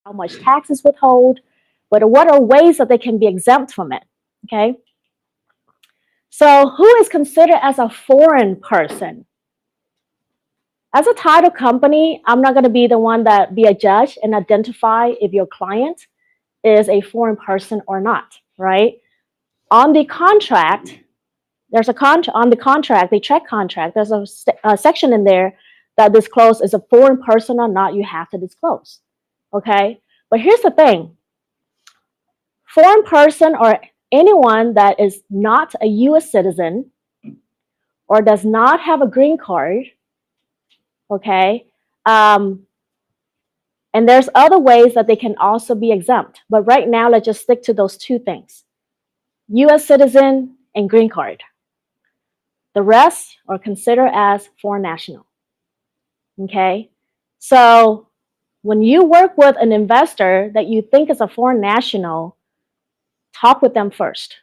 how much taxes withhold, but what are ways that they can be exempt from it, okay? So who is considered as a foreign person? As a title company, I'm not going to be the one that be a judge and identify if your client is a foreign person or not, right? On the contract, there's on the contract, the check contract, there's a section in there that discloses is a foreign person or not, you have to disclose, okay? But here's the thing. Foreign person or anyone that is not a U.S. citizen or does not have a green card, okay? And there's other ways that they can also be exempt. But right now, let's just stick to those two things. U.S. citizen and green card. The rest are considered as foreign national, okay? So when you work with an investor that you think is a foreign national, talk with them first.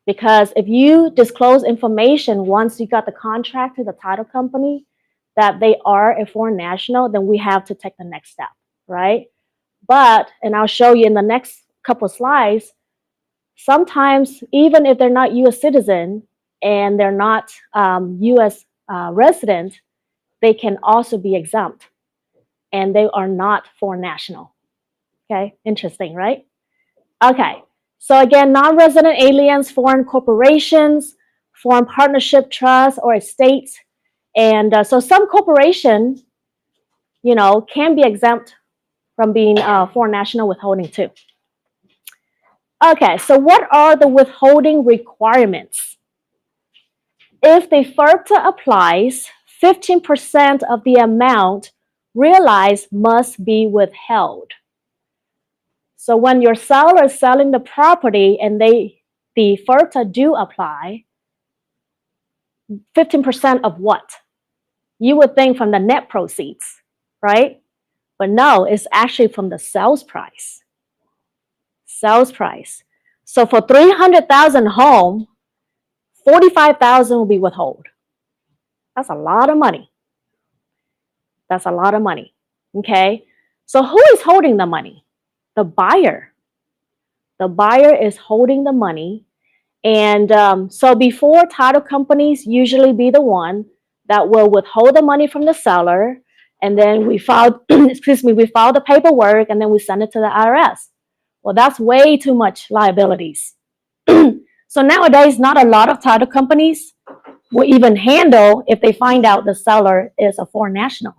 Because if you disclose information once you got the contract to the title company that they are a foreign national, then we have to take the next step, right? But, and I'll show you in the next couple of slides, sometimes even if they're not U.S. citizen and they're not U.S. Resident, they can also be exempt and they are not foreign national. Okay, interesting, right? Okay, so again, non-resident aliens, foreign corporations, foreign partnership trusts or estates. And so some corporation, you know, can be exempt from being foreign national withholding too. Okay, so what are the withholding requirements? If the FIRPTA applies, 15% of the amount realized must be withheld. So when your seller is selling the property and the FIRPTA do apply, 15% of what? You would think from the net proceeds, right? But no, it's actually from the sales price. Sales price. So for 300,000 home, 45,000 will be withheld. That's a lot of money. That's a lot of money. Okay. So who is holding the money? The buyer. The buyer is holding the money. And so before, title companies usually be the one that will withhold the money from the seller. And then we file, we file the paperwork and then we send it to the IRS. Well, that's way too much liabilities. So nowadays, not a lot of title companies will even handle if they find out the seller is a foreign national.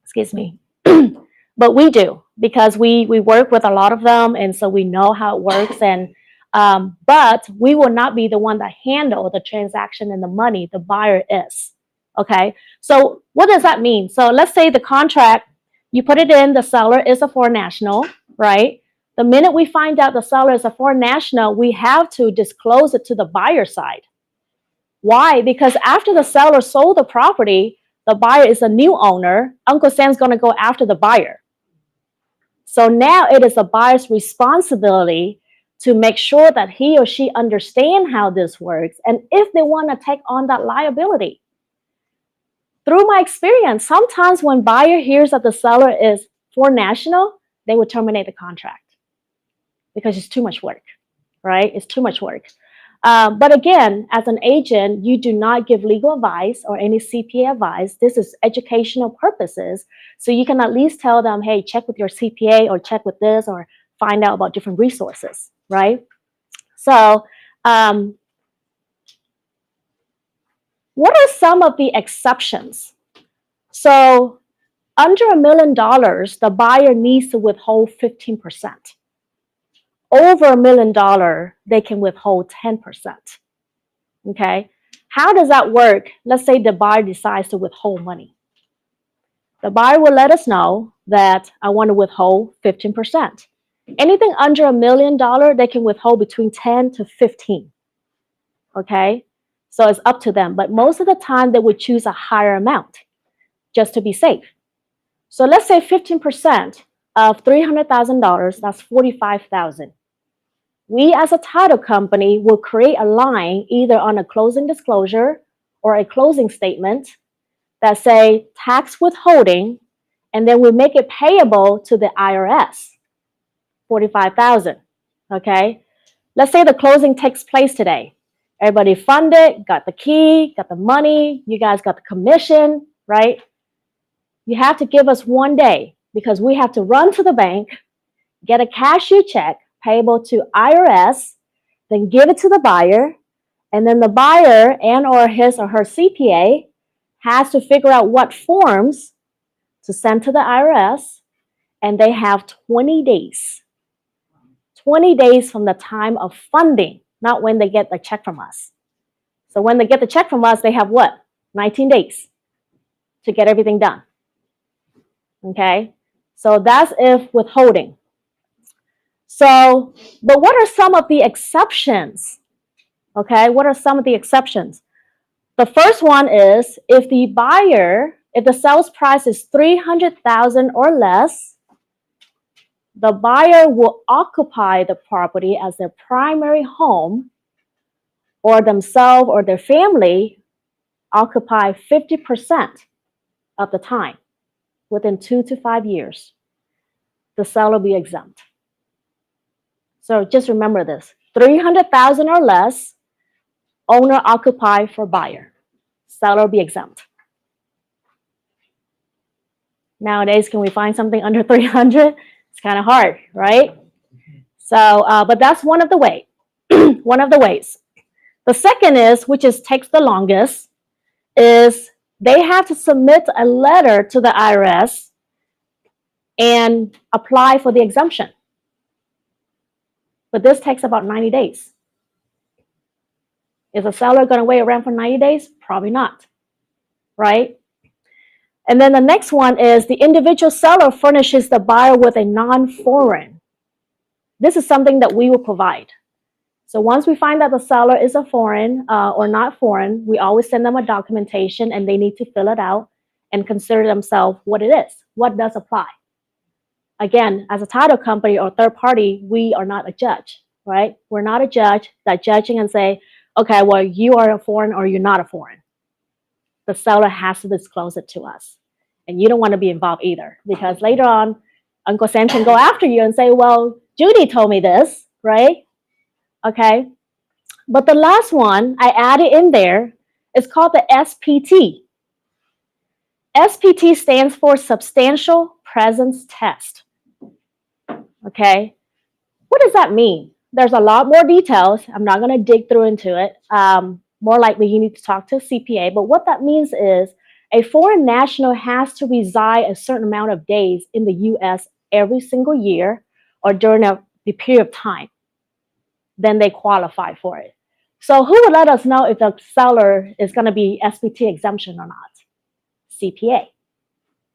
Excuse me. But we do, because we work with a lot of them, and so we know how it works. And but we will not be the one that handle the transaction and the money. The buyer is. Okay. So what does that mean? So let's say the contract, you put it in, the seller is a foreign national, right? The minute we find out the seller is a foreign national, we have to disclose it to the buyer side. Why? Because after the seller sold the property, the buyer is a new owner. Uncle Sam's going to go after the buyer. So now it is the buyer's responsibility to make sure that he or she understand how this works and if they want to take on that liability. Through my experience, sometimes when buyer hears that the seller is foreign national, they would terminate the contract because it's too much work, right? It's too much work. But again, as an agent, you do not give legal advice or any CPA advice. This is educational purposes. So you can at least tell them, hey, check with your CPA or check with this or find out about different resources, right? So what are some of the exceptions? So under $1 million, the buyer needs to withhold 15%. Over $1 million, they can withhold 10%. Okay, how does that work? Let's say the buyer decides to withhold money. The buyer will let us know that I want to withhold 15%. Anything under $1 million, they can withhold between 10 to 15. Okay, so it's up to them. But most of the time, they would choose a higher amount just to be safe. So let's say 15% of $300,000, that's $45,000. We as a title company will create a line either on a closing disclosure or a closing statement that say tax withholding and then we make it payable to the IRS, $45,000. Okay, let's say the closing takes place today. Everybody funded, got the key, got the money, you guys got the commission, right? You have to give us 1 day because we have to run to the bank, get a cashier check payable to IRS, then give it to the buyer, and then the buyer and or his or her CPA has to figure out what forms to send to the IRS, and they have 20 days. 20 days from the time of funding, not when they get the check from us. So when they get the check from us, they have what? 19 days to get everything done. Okay, so that's if withholding. So, but what are some of the exceptions? Okay, what are some of the exceptions? The first one is if the sales price is $300,000 or less, the buyer will occupy the property as their primary home, or themselves or their family occupy 50% of the time within 2 to 5 years. The seller will be exempt. So just remember this, 300,000 or less, owner occupy for buyer, seller will be exempt. Nowadays, can we find something under 300? It's kind of hard, right? So, but that's one of the ways. One of the ways. The second is, which takes the longest, is they have to submit a letter to the IRS and apply for the exemption. But this takes about 90 days. Is a seller going to wait around for 90 days? Probably not, right? And then the next one is the individual seller furnishes the buyer with a non-foreign. This is something that we will provide. So once we find that the seller is a foreign or not foreign, we always send them a documentation and they need to fill it out and consider themselves what it is, what does apply. Again, as a title company or third party, we are not a judge, right? We're not a judge that judging and say, okay, well, you are a foreign or you're not a foreign. The seller has to disclose it to us. And you don't want to be involved either, because later on, Uncle Sam can go after you and say, well, Judy told me this, right? Okay. But the last one I added in there is called the SPT. SPT stands for Substantial Presence Test. Okay. What does that mean? There's a lot more details. I'm not going to dig through into it. More likely you need to talk to a CPA. But what that means is a foreign national has to reside a certain amount of days in the U.S. every single year or during the period of time. Then they qualify for it. So who would let us know if the seller is going to be SPT exemption or not? CPA.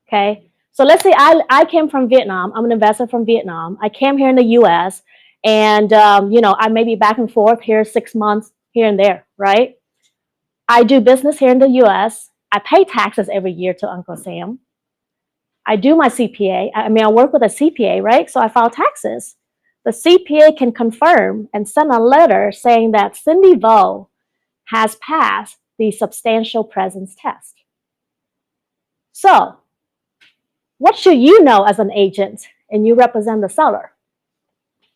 Okay. So let's say I came from Vietnam. I'm an investor from Vietnam. I came here in the U.S. and, I may be back and forth here 6 months here and there, right? I do business here in the U.S. I pay taxes every year to Uncle Sam. I do my CPA. I work with a CPA, right? So I file taxes. The CPA can confirm and send a letter saying that Cindy Vo has passed the substantial presence test. So, what should you know as an agent and you represent the seller?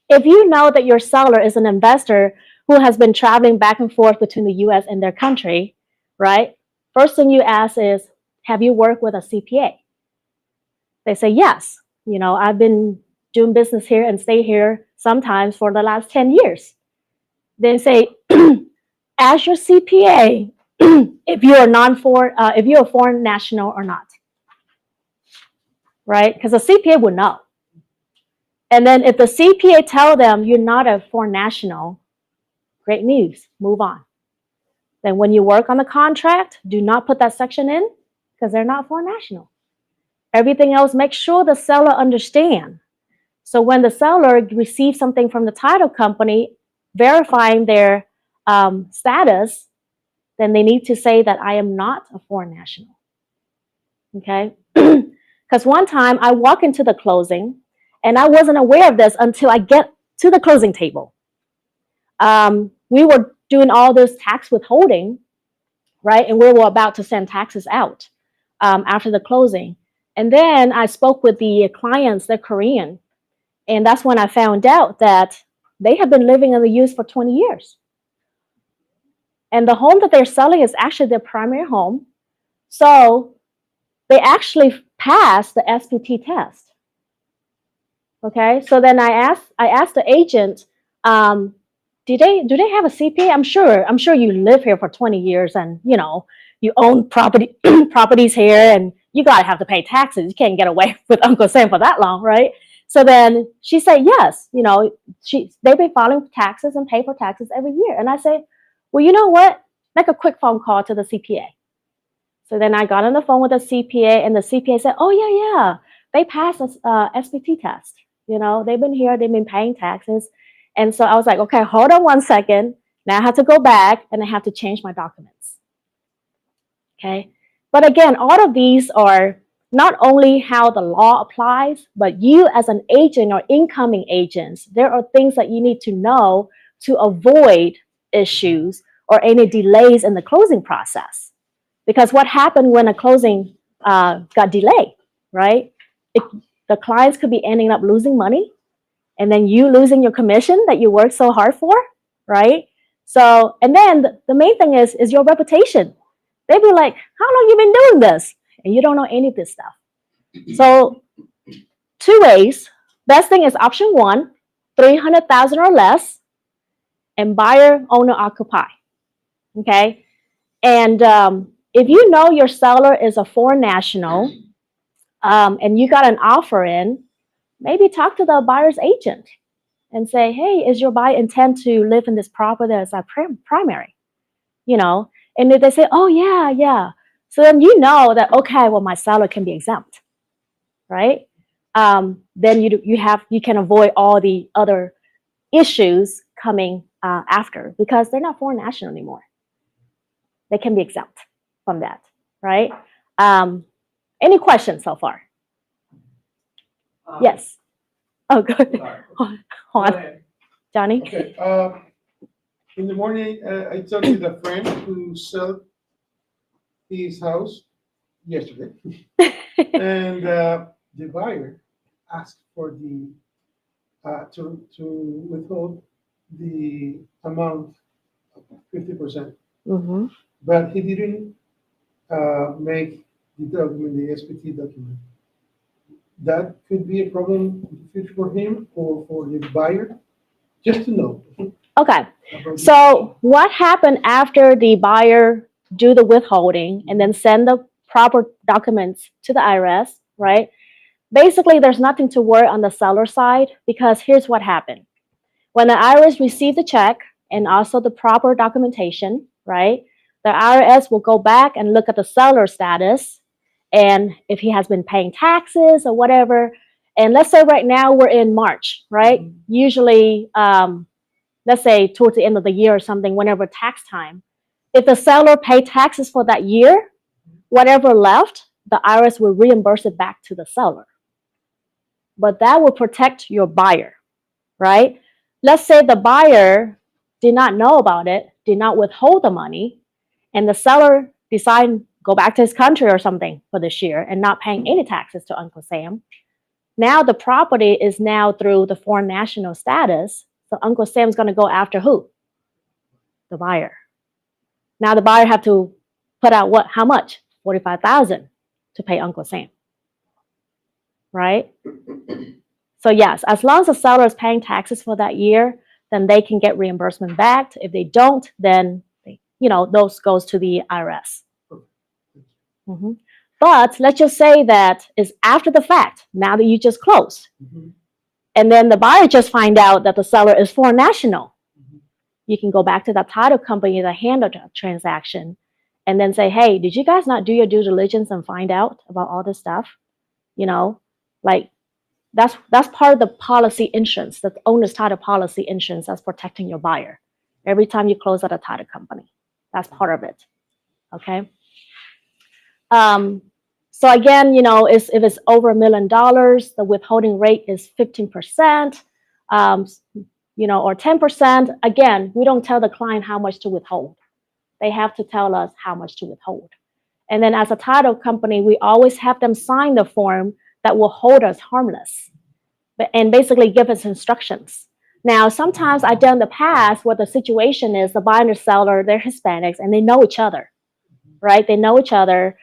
If you know that your seller is an investor who has been traveling back and forth between the U.S. and their country, right? First thing you ask is, have you worked with a CPA? They say, yes. I've been doing business here and stay here sometimes for the last 10 years. Then say, ask your CPA if you're a foreign national or not, right? Because the CPA would know. And then if the CPA tell them you're not a foreign national, great news, move on. Then when you work on the contract, do not put that section in because they're not foreign national. Everything else, make sure the seller understands. So when the seller receives something from the title company verifying their status, then they need to say that I am not a foreign national. Okay? Because one time I walk into the closing and I wasn't aware of this until I get to the closing table. We were doing all this tax withholding, right? And we were about to send taxes out after the closing. And then I spoke with the clients, they're Korean. And that's when I found out that they have been living in the US for 20 years. And the home that they're selling is actually their primary home. So they actually passed the SPT test. Okay, so then I asked the agent, do they have a CPA? I'm sure you live here for 20 years and you own properties here and you gotta have to pay taxes. You can't get away with Uncle Sam for that long, right? So then she said yes, they've been filing taxes and pay for taxes every year. And I say, well, you know what? Make a quick phone call to the CPA. So then I got on the phone with the CPA and the CPA said, oh yeah, they passed a SPT test. They've been here, they've been paying taxes. And so I was like, okay, hold on 1 second. Now I have to go back and I have to change my documents. Okay. But again, all of these are not only how the law applies, but you as an agent or incoming agents, there are things that you need to know to avoid issues or any delays in the closing process. Because what happened when a closing got delayed, right? The clients could be ending up losing money and then you losing your commission that you worked so hard for, right? So, and then the main thing is your reputation. They'd be like, how long you been doing this? And you don't know any of this stuff. So 2 ways. Best thing is option 1, 300,000 or less, and buyer, owner, occupy. Okay. And if you know your seller is a foreign national and you got an offer in, maybe talk to the buyer's agent and say, hey, is your buyer intend to live in this property as a primary? And if they say, oh, yeah. So then you know that, okay, well, my seller can be exempt, right? Then you can avoid all the other issues coming after because they're not foreign national anymore. They can be exempt from that, right? Any questions so far? Yes. Oh, good. Hold on. Johnny? Okay. In the morning, I talked with a friend who sold his house yesterday, and the buyer asked for the to withhold the amount of 50%, but he didn't make the document, the SPT document. That could be a problem in the future for him or for the buyer, just to know. Okay. So what happened after the buyer do the withholding and then send the proper documents to the IRS, right? Basically, there's nothing to worry on the seller side because here's what happened. When the IRS received the check and also the proper documentation, right, the IRS will go back and look at the seller status and if he has been paying taxes or whatever. And let's say right now we're in March, right? Usually, let's say towards the end of the year or something, whenever tax time, if the seller paid taxes for that year, whatever left, the IRS will reimburse it back to the seller. But that will protect your buyer, right? Let's say the buyer did not know about it, did not withhold the money, and the seller decided go back to his country or something for this year and not paying any taxes to Uncle Sam. Now the property is now through the foreign national status. So Uncle Sam's going to go after who? The buyer. Now the buyer have to put out what? How much? $45,000 to pay Uncle Sam. Right? So yes, as long as the seller is paying taxes for that year, then they can get reimbursement back. If they don't, then those goes to the IRS. But let's just say that is after the fact, now that you just closed. And then the buyer just find out that the seller is foreign national. You can go back to the title company that handled the transaction and then say, hey, did you guys not do your due diligence and find out about all this stuff? Like that's part of the policy insurance, the owner's title policy insurance that's protecting your buyer. Every time you close out a title company, that's part of it. Okay. So again, if it's over $1 million, the withholding rate is 15%, or 10%. Again, we don't tell the client how much to withhold. They have to tell us how much to withhold. And then as a title company, we always have them sign the form that will hold us harmless and basically give us instructions. Now, sometimes I've done in the past where the situation is the buyer and the seller, they're Hispanics and they know each other, right? They know each other,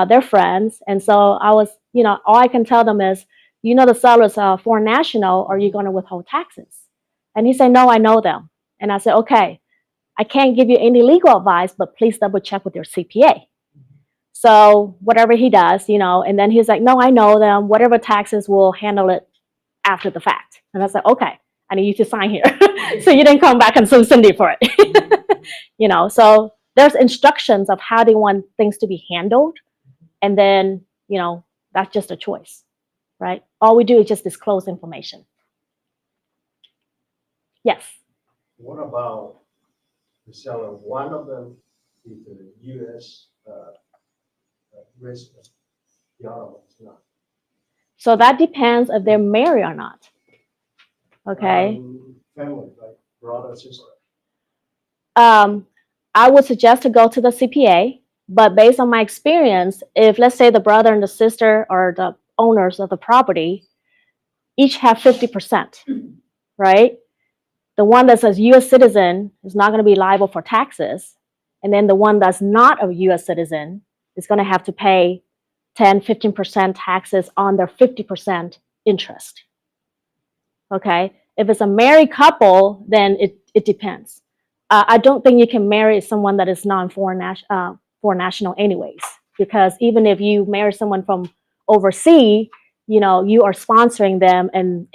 they're friends. And so I was, all I can tell them is, the seller's a foreign national, or you're going to withhold taxes. And he said, no, I know them. And I said, okay, I can't give you any legal advice, but please double check with your CPA. So whatever he does, and then he's like, no, I know them. Whatever taxes, we'll handle it after the fact. And I said, okay, I need you to sign here. So you didn't come back and sue Cindy for it. So there's instructions of how they want things to be handled. And then, that's just a choice, right? All we do is just disclose information. Yes. What about the seller? One of them is a U.S. resident. The other one is not. So that depends if they're married or not. Okay. Family, like brother, sister. I would suggest to go to the CPA, but based on my experience, if let's say the brother and the sister are the owners of the property, each have 50%, right? The one that says U.S. citizen is not going to be liable for taxes. And then the one that's not a U.S. citizen is going to have to pay 10, 15% taxes on their 50% interest. Okay. If it's a married couple, then it depends. I don't think you can marry someone that is non-foreign national anyways, because even if you marry someone from overseas, you are sponsoring them, and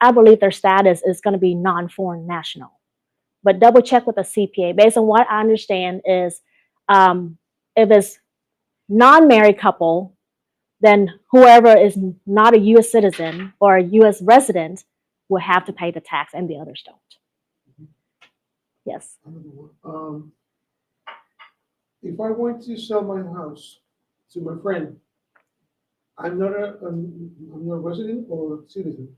I believe their status is going to be non-foreign national. But double check with the CPA. Based on what I understand is, if it's non-married couple, then whoever is not a U.S. citizen or a U.S. resident will have to pay the tax, and the others don't. Yes. If I want to sell my house to my friend, I'm not a resident or citizen.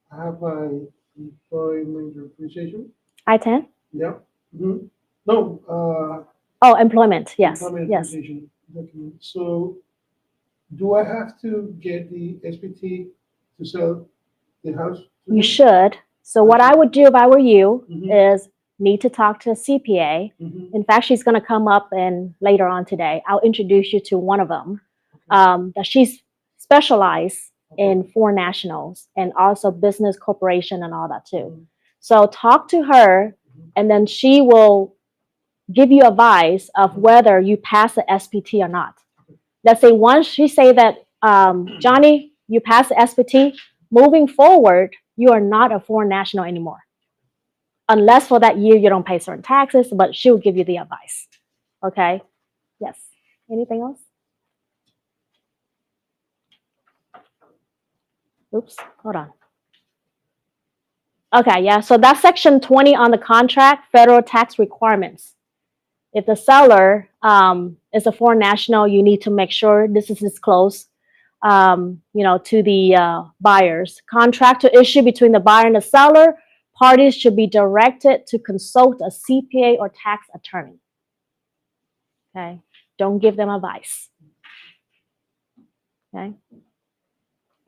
I have my employment appreciation. I-10? Yeah. Mm-hmm. No. Employment. Yes. Employment Yes. appreciation document. So, do I have to get the SPT to sell the house? You should. So what I would do if I were you is need to talk to a CPA. In fact, she's going to come up and later on today, I'll introduce you to one of them. That she's specialized in foreign nationals and also business corporation and all that too. So talk to her, and then she will give you advice of whether you pass the SPT or not. Let's say once she say that, Johnny, you pass the SPT, moving forward, you are not a foreign national anymore. Unless for that year you don't pay certain taxes, but she will give you the advice. Okay? Yes. Anything else? Oops, hold on. Okay, yeah, so that's section 20 on the contract, federal tax requirements. If the seller is a foreign national, you need to make sure this is disclosed, to the buyers. Contract to issue between the buyer and the seller, parties should be directed to consult a CPA or tax attorney. Okay, don't give them advice. Okay,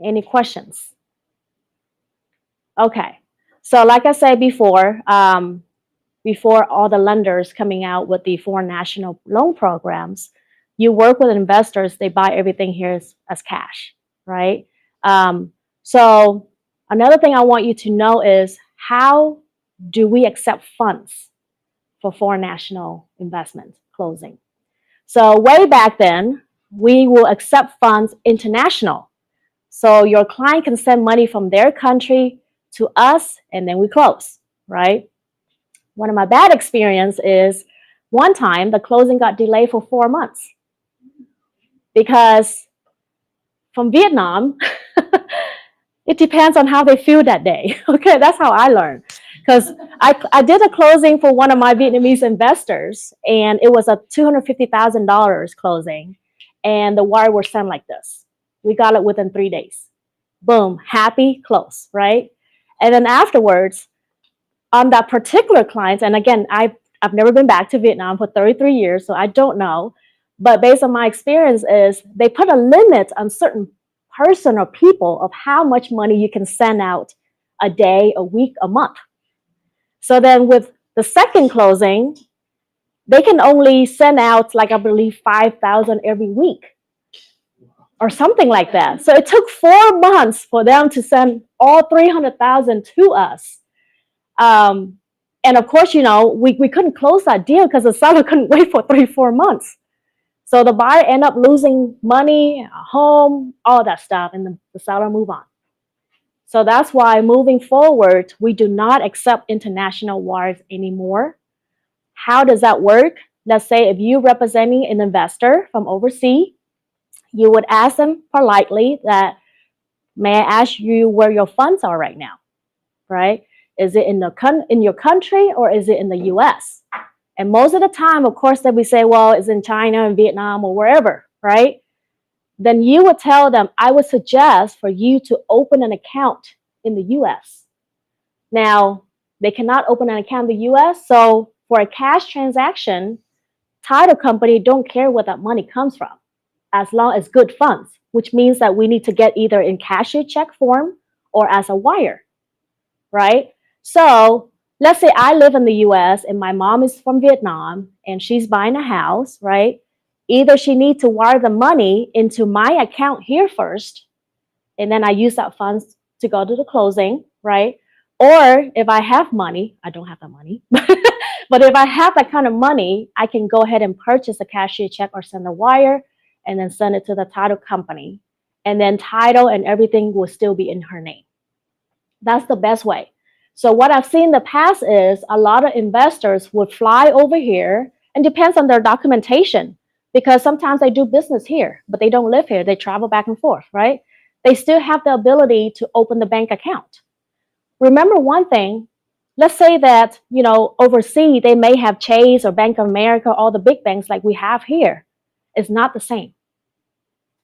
any questions? Okay, so like I said before, before all the lenders coming out with the foreign national loan programs, you work with investors, they buy everything here as cash, right? So another thing I want you to know is, how do we accept funds for foreign national investment closing? So way back then, we will accept funds international. So your client can send money from their country to us, and then we close, right? One of my bad experience is one time the closing got delayed for 4 months because from Vietnam, it depends on how they feel that day. Okay, that's how I learned. Because I did a closing for one of my Vietnamese investors, and it was a $250,000 closing, and the wire was sent like this. We got it within 3 days. Boom, happy, close, right? And then afterwards, on that particular client, and again, I've never been back to Vietnam for 33 years, so I don't know, But based on my experience is they put a limit on certain person or people of how much money you can send out a day, a week, a month. So then with the second closing, they can only send out, like, I believe 5,000 every week or something like that. So it took 4 months for them to send all 300,000 to us. And of course, we couldn't close that deal because the seller couldn't wait for 3-4 months. So the buyer ended up losing money, a home, all that stuff, and the seller moved on. So that's why moving forward, we do not accept international wires anymore. How does that work? Let's say if you're representing an investor from overseas, you would ask them politely that, may I ask you where your funds are right now, right? Is it in your country or is it in the US? And most of the time, of course, that we say, well, it's in China and Vietnam or wherever, right? Then you would tell them, I would suggest for you to open an account in the US. Now, they cannot open an account in the US, so for a cash transaction, title company don't care where that money comes from, as long as good funds, which means that we need to get either in cashier's check form or as a wire, right? So let's say I live in the US and my mom is from Vietnam and she's buying a house, right? Either she needs to wire the money into my account here first, and then I use that funds to go to the closing, right? Or if I have money, I don't have that money, but if I have that kind of money, I can go ahead and purchase a cashier check or send a wire and then send it to the title company. And then title and everything will still be in her name. That's the best way. So what I've seen in the past is a lot of investors would fly over here, and depends on their documentation, because sometimes they do business here, but they don't live here. They travel back and forth, right? They still have the ability to open the bank account. Remember one thing, let's say that, overseas, they may have Chase or Bank of America, all the big banks like we have here. It's not the same.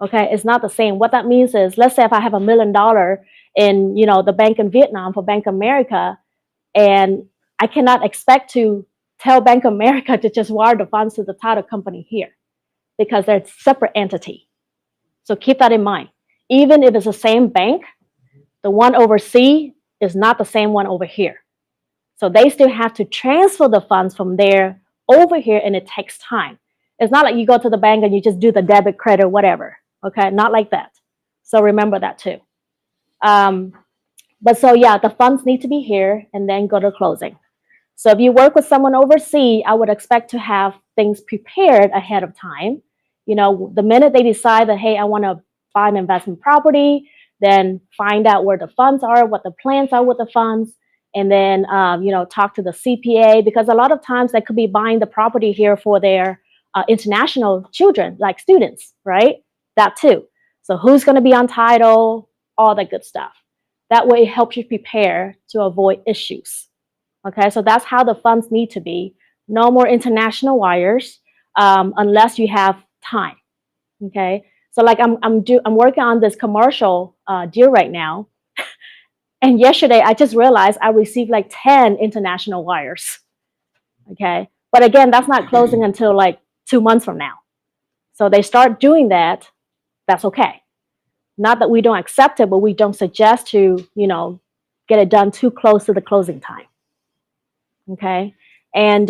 Okay, it's not the same. What that means is, let's say if I have $1 million in, the bank in Vietnam for Bank of America, and I cannot expect to tell Bank of America to just wire the funds to the title company here, because they're a separate entity. So keep that in mind. Even if it's the same bank, the one overseas is not the same one over here. So they still have to transfer the funds from there over here, and it takes time. It's not like you go to the bank and you just do the debit, credit, whatever. Okay, not like that. So remember that too. But so yeah, the funds need to be here and then go to closing. So if you work with someone overseas, I would expect to have things prepared ahead of time. The minute they decide that, hey, I want to buy an investment property, then find out where the funds are, what the plans are with the funds, and then talk to the CPA, because a lot of times they could be buying the property here for their international children, like students, right? That too. So who's going to be on title, all that good stuff. That way it helps you prepare to avoid issues. Okay, so that's how the funds need to be. No more international wires unless you have time. Okay, so like I'm working on this commercial deal right now, and yesterday I just realized I received like 10 international wires. Okay, but again, that's not closing until like 2 months from now. So they start doing that. That's okay. Not that we don't accept it, but we don't suggest to, get it done too close to the closing time. Okay. And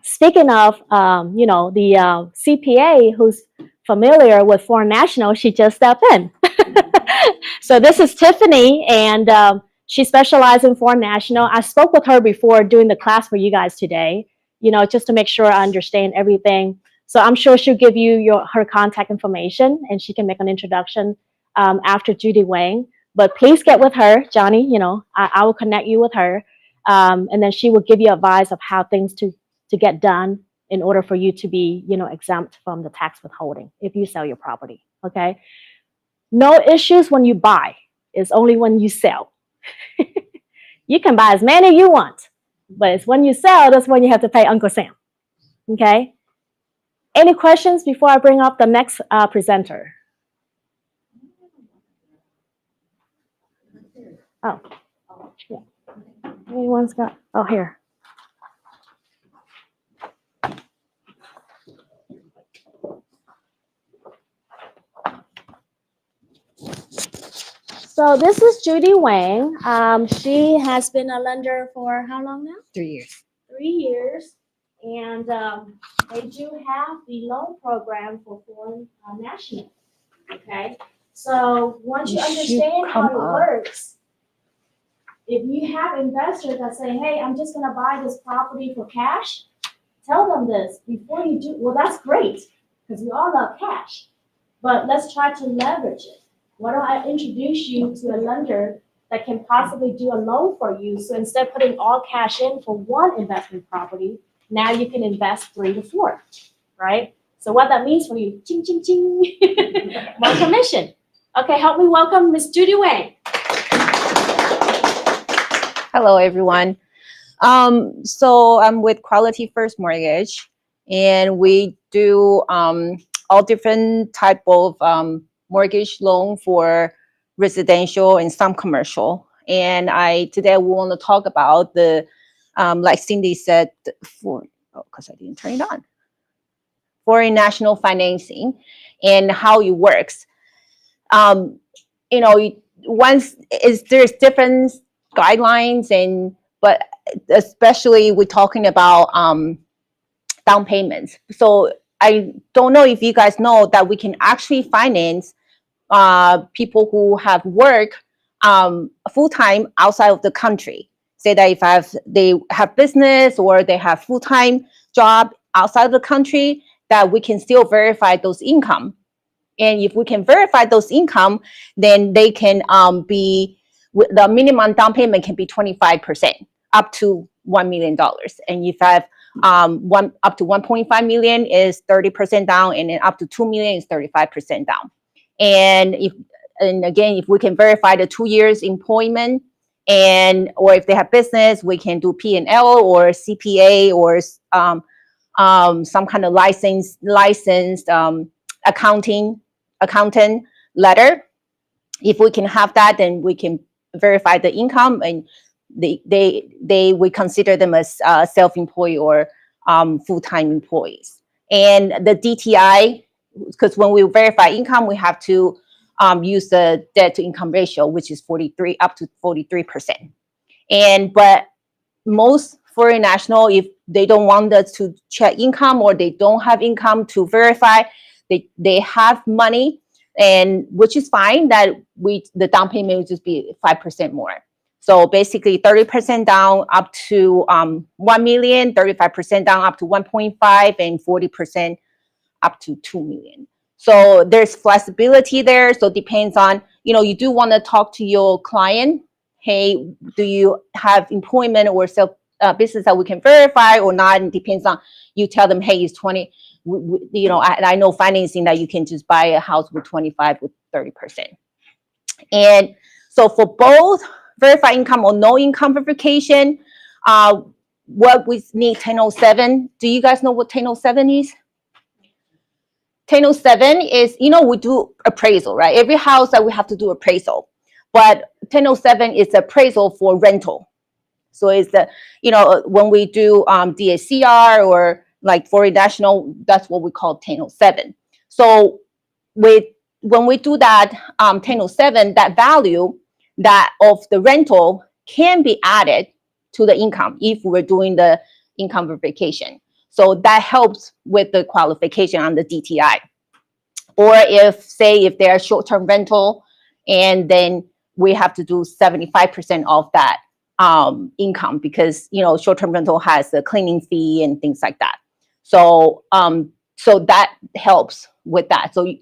speaking of, the CPA who's familiar with foreign national, she just stepped in. So this is Tiffany, and she specializes in foreign national. I spoke with her before doing the class for you guys today, just to make sure I understand everything. So I'm sure she'll give you her contact information, and she can make an introduction after Judy Wang. But please get with her, Johnny. I will connect you with her, and then she will give you advice of how things to get done in order for you to be, exempt from the tax withholding if you sell your property. Okay. No issues when you buy. It's only when you sell. You can buy as many you want, but it's when you sell, that's when you have to pay Uncle Sam. Okay. Any questions before I bring up the next presenter? Oh, yeah. Anyone's got? Oh, here. So this is Judy Wang. She has been a lender for how long now? 3 years. 3 years. And they do have the loan program for foreign nationals. Okay. So once you You should understand how come it up. works, if you have investors that say, hey, I'm just going to buy this property for cash, tell them this before you do. Well, that's great because we all love cash, but let's try to leverage it. Why don't I introduce you to a lender that can possibly do a loan for you? So instead of putting all cash in for one investment property, now you can invest 3 to 4, right? So what that means for you, ching, ching, ching, more commission. Okay, help me welcome Miss Judy Wang. Hello, everyone. So I'm with Quality First Mortgage, and we do all different type of mortgage loan for residential and some commercial. And today we want to talk about the like Cindy said, because I didn't turn it on, foreign national financing and how it works. You know, there's different guidelines, but especially we're talking about down payments. So I don't know if you guys know that we can actually finance people who have work full-time outside of the country. Say that if they have business or they have full-time job outside of the country, that we can still verify those income. And if we can verify those income, then they can the minimum down payment can be 25% up to $1 million. And if I have up to 1.5 million is 30% down, and then up to 2 million is 35% down. And again, if we can verify the 2 years employment, or if they have business, we can do P&L or CPA or some kind of licensed accountant letter. If we can have that, then we can verify the income, and we consider them as self-employed or full-time employees. And the DTI, because when we verify income, we have to use the debt to income ratio, which is up to 43%. But most foreign national, if they don't want us to check income or they don't have income to verify, they have money, and which is fine, that the down payment would just be 5% more. So basically 30% down up to 1 million, 35% down up to 1.5, and 40% up to 2 million. So there's flexibility there. So it depends on, you do want to talk to your client. Hey, do you have employment or self business that we can verify or not? And depends on, you tell them, hey, it's 20. I know financing that you can just buy a house with 25 with 30%. And so for both verify income or no income verification, what we need 1007. Do you guys know what 1007 is? 1007 is, we do appraisal, right? Every house that we have to do appraisal, but 1007 is appraisal for rental. So it's when we do DSCR or like foreign national, that's what we call 1007. So when we do that 1007, that value of the rental can be added to the income if we're doing the income verification. So that helps with the qualification on the DTI. Or if they're short-term rental, and then we have to do 75% of that income, because short-term rental has a cleaning fee and things like that. So that helps with that. So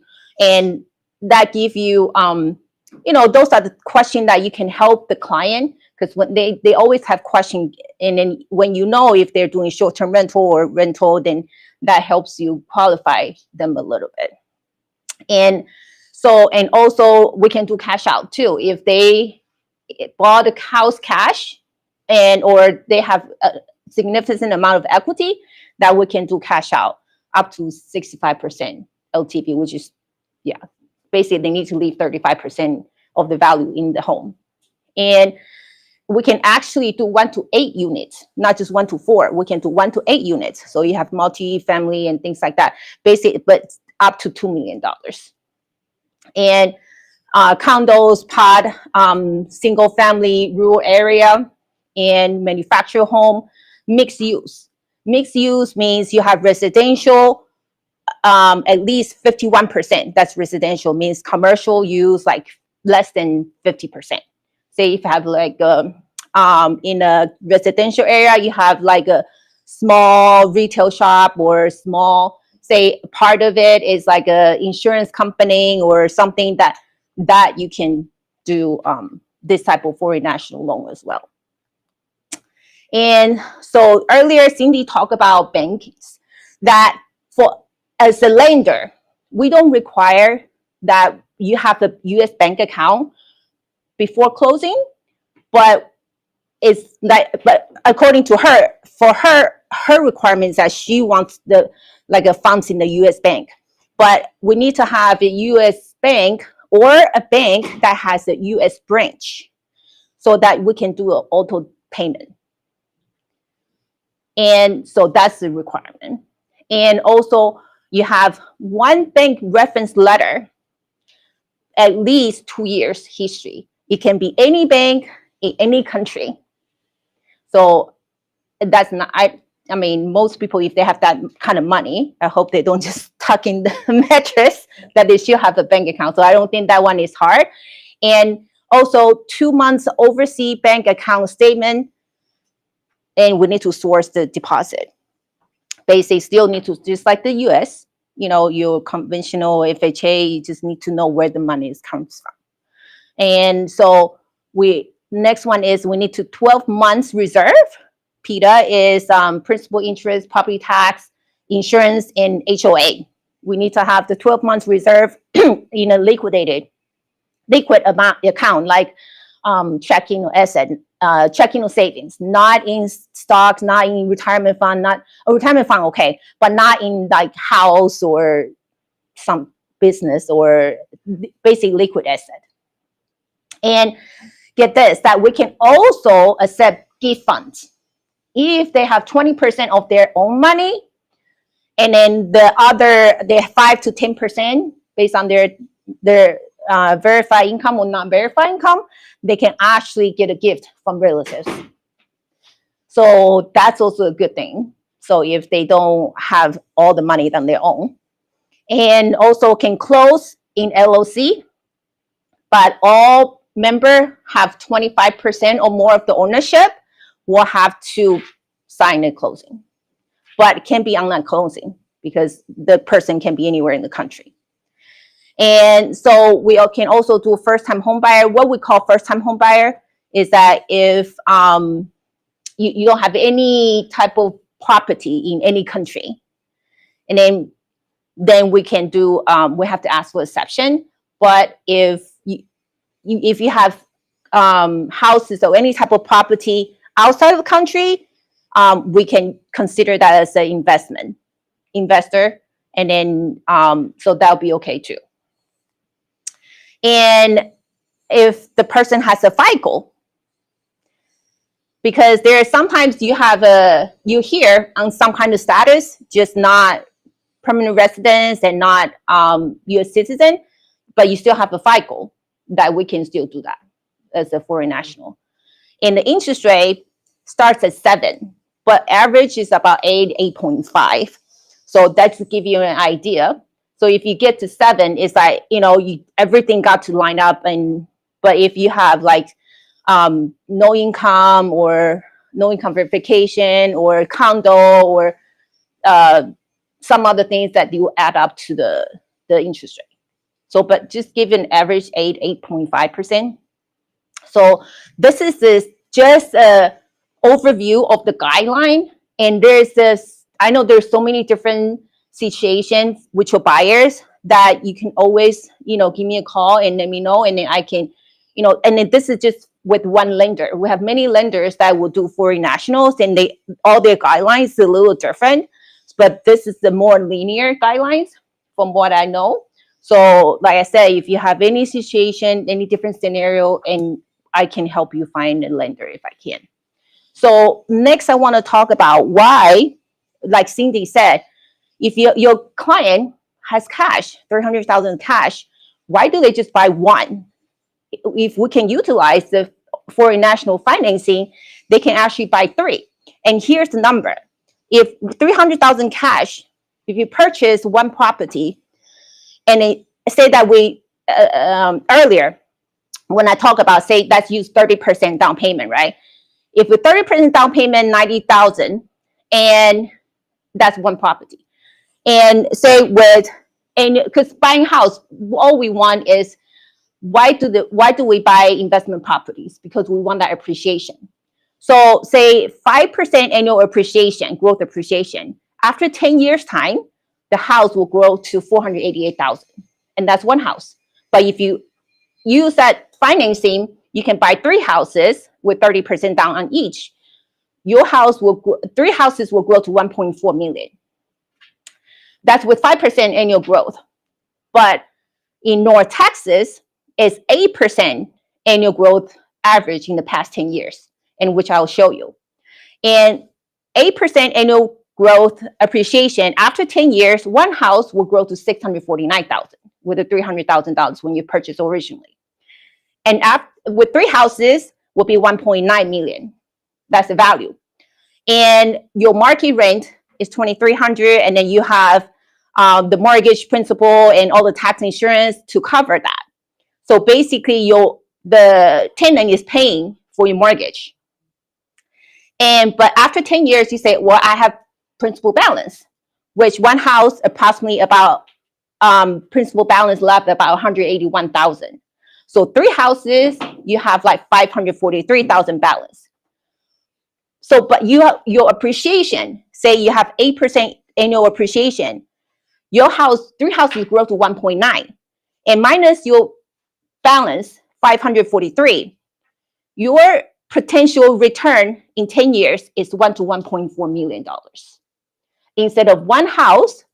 and that give you those are the questions that you can help the client, because when they always have questions, and then when if they're doing short-term rental or rental, then that helps you qualify them a little bit. And also we can do cash out too. If they bought a house cash or they have a significant amount of equity, that we can do cash out up to 65% LTV, which is, basically they need to leave 35% of the value in the home. And we can actually do 1 to 8 units, not just 1 to 4. We can do 1 to 8 units. So you have multi-family and things like that, basically, but up to $2 million. And condos, pod, single family, rural area, and manufactured home. Mixed use. Mixed use means you have residential, at least 51%. That's residential, means commercial use like less than 50%. Say if you have like in a residential area, you have like a small retail shop or small, say part of it is like a insurance company or something that you can do this type of foreign national loan as well. And so earlier Cindy talked about banks, that for as a lender, we don't require that you have a US bank account before closing, but it's like, but according to her, for her requirements that she wants the like a funds in the US bank, but we need to have a US bank or a bank that has a US branch so that we can do an auto payment. And so that's the requirement. And also you have one bank reference letter, at least 2 years history. It can be any bank in any country. So that's not, I mean, most people, if they have that kind of money, I hope they don't just tuck in the mattress, that they should have a bank account. So I don't think that one is hard. And also 2 months overseas bank account statement, and we need to source the deposit. Basically, still need to, just like the US, you know, your conventional FHA, you just need to know where the money comes from. And so next one is we need to 12 months reserve. PITA is principal, interest, property tax, insurance, and HOA. We need to have the 12 months reserve in a liquid amount account, like checking or asset, checking or savings, not in stocks, not in retirement fund, not a retirement fund, okay, but not in like house or some business or basic liquid asset. And get this, that we can also accept gift funds if they have 20% of their own money, and then the other, they have 5 to 10% based on their verified income or not verified income, they can actually get a gift from relatives. So that's also a good thing. So if they don't have all the money on their own, and also can close in LLC, but all members have 25% or more of the ownership will have to sign a closing, but it can be online closing because the person can be anywhere in the country. And so we can also do first-time home buyer. What we call first-time home buyer is that if you don't have any type of property in any country, and then we can do, we have to ask for exception. But if you have houses or any type of property outside of the country, we can consider that as an investor, and then so that'll be okay too. And if the person has a FICO, because there are sometimes you hear on some kind of status, just not permanent residence and not U.S. citizen, but you still have a FICO, that we can still do that as a foreign national. And the interest rate starts at 7, but average is about 8.5. So that's to give you an idea. So if you get to 7, it's like, you know, everything got to line up. But if you have like no income or no income verification or condo or some other things that you add up to the interest rate. So, but just give an average 8.5%. So this is just a overview of the guideline. And there's this, I know there's so many different situations with your buyers that you can always, you know, give me a call and let me know, and then I can, you know, and then this is just with one lender. We have many lenders that will do foreign nationals, and all their guidelines is a little different, but this is the more linear guidelines from what I know. So like I said, if you have any situation, any different scenario, and I can help you find a lender if I can. So next I want to talk about why, like Cindy said, if your client has cash, $300,000 cash, Why do they just buy one? If we can utilize the foreign national financing, they can actually buy 3. And here's the number. If 300,000 cash, if you purchase one property, and say that we, earlier, when I talk about, say, let's use 30% down payment, right? If with 30% down payment, 90,000, and that's one property. And say because buying house, all we want is, why do we buy investment properties? Because we want that appreciation. So say 5% annual appreciation, growth appreciation. After 10 years time, the house will grow to 488,000, and that's one house. But if you use that financing, you can buy 3 houses with 30% down on each. Your house will grow, 3 houses will grow to 1.4 million. That's with 5% annual growth. But in North Texas, it's 8% annual growth average in the past 10 years, in which I'll show you. And 8% annual growth appreciation, after 10 years, one house will grow to 649,000 with the $300,000 when you purchased originally. And with 3 houses will be 1.9 million. That's the value. And your market rent is 2,300, and then you have the mortgage principal and all the tax insurance to cover that. So basically, the tenant is paying for your mortgage. But after 10 years, you say, well, I have principal balance, which one house approximately about principal balance left about 181,000. So 3 houses, you have like 543,000 balance. So, but your appreciation, say you have 8% annual appreciation, your house, 3 houses grow to 1.9, and minus your balance 543, your potential return in 10 years is $1 to $1.4 million. Instead of one house,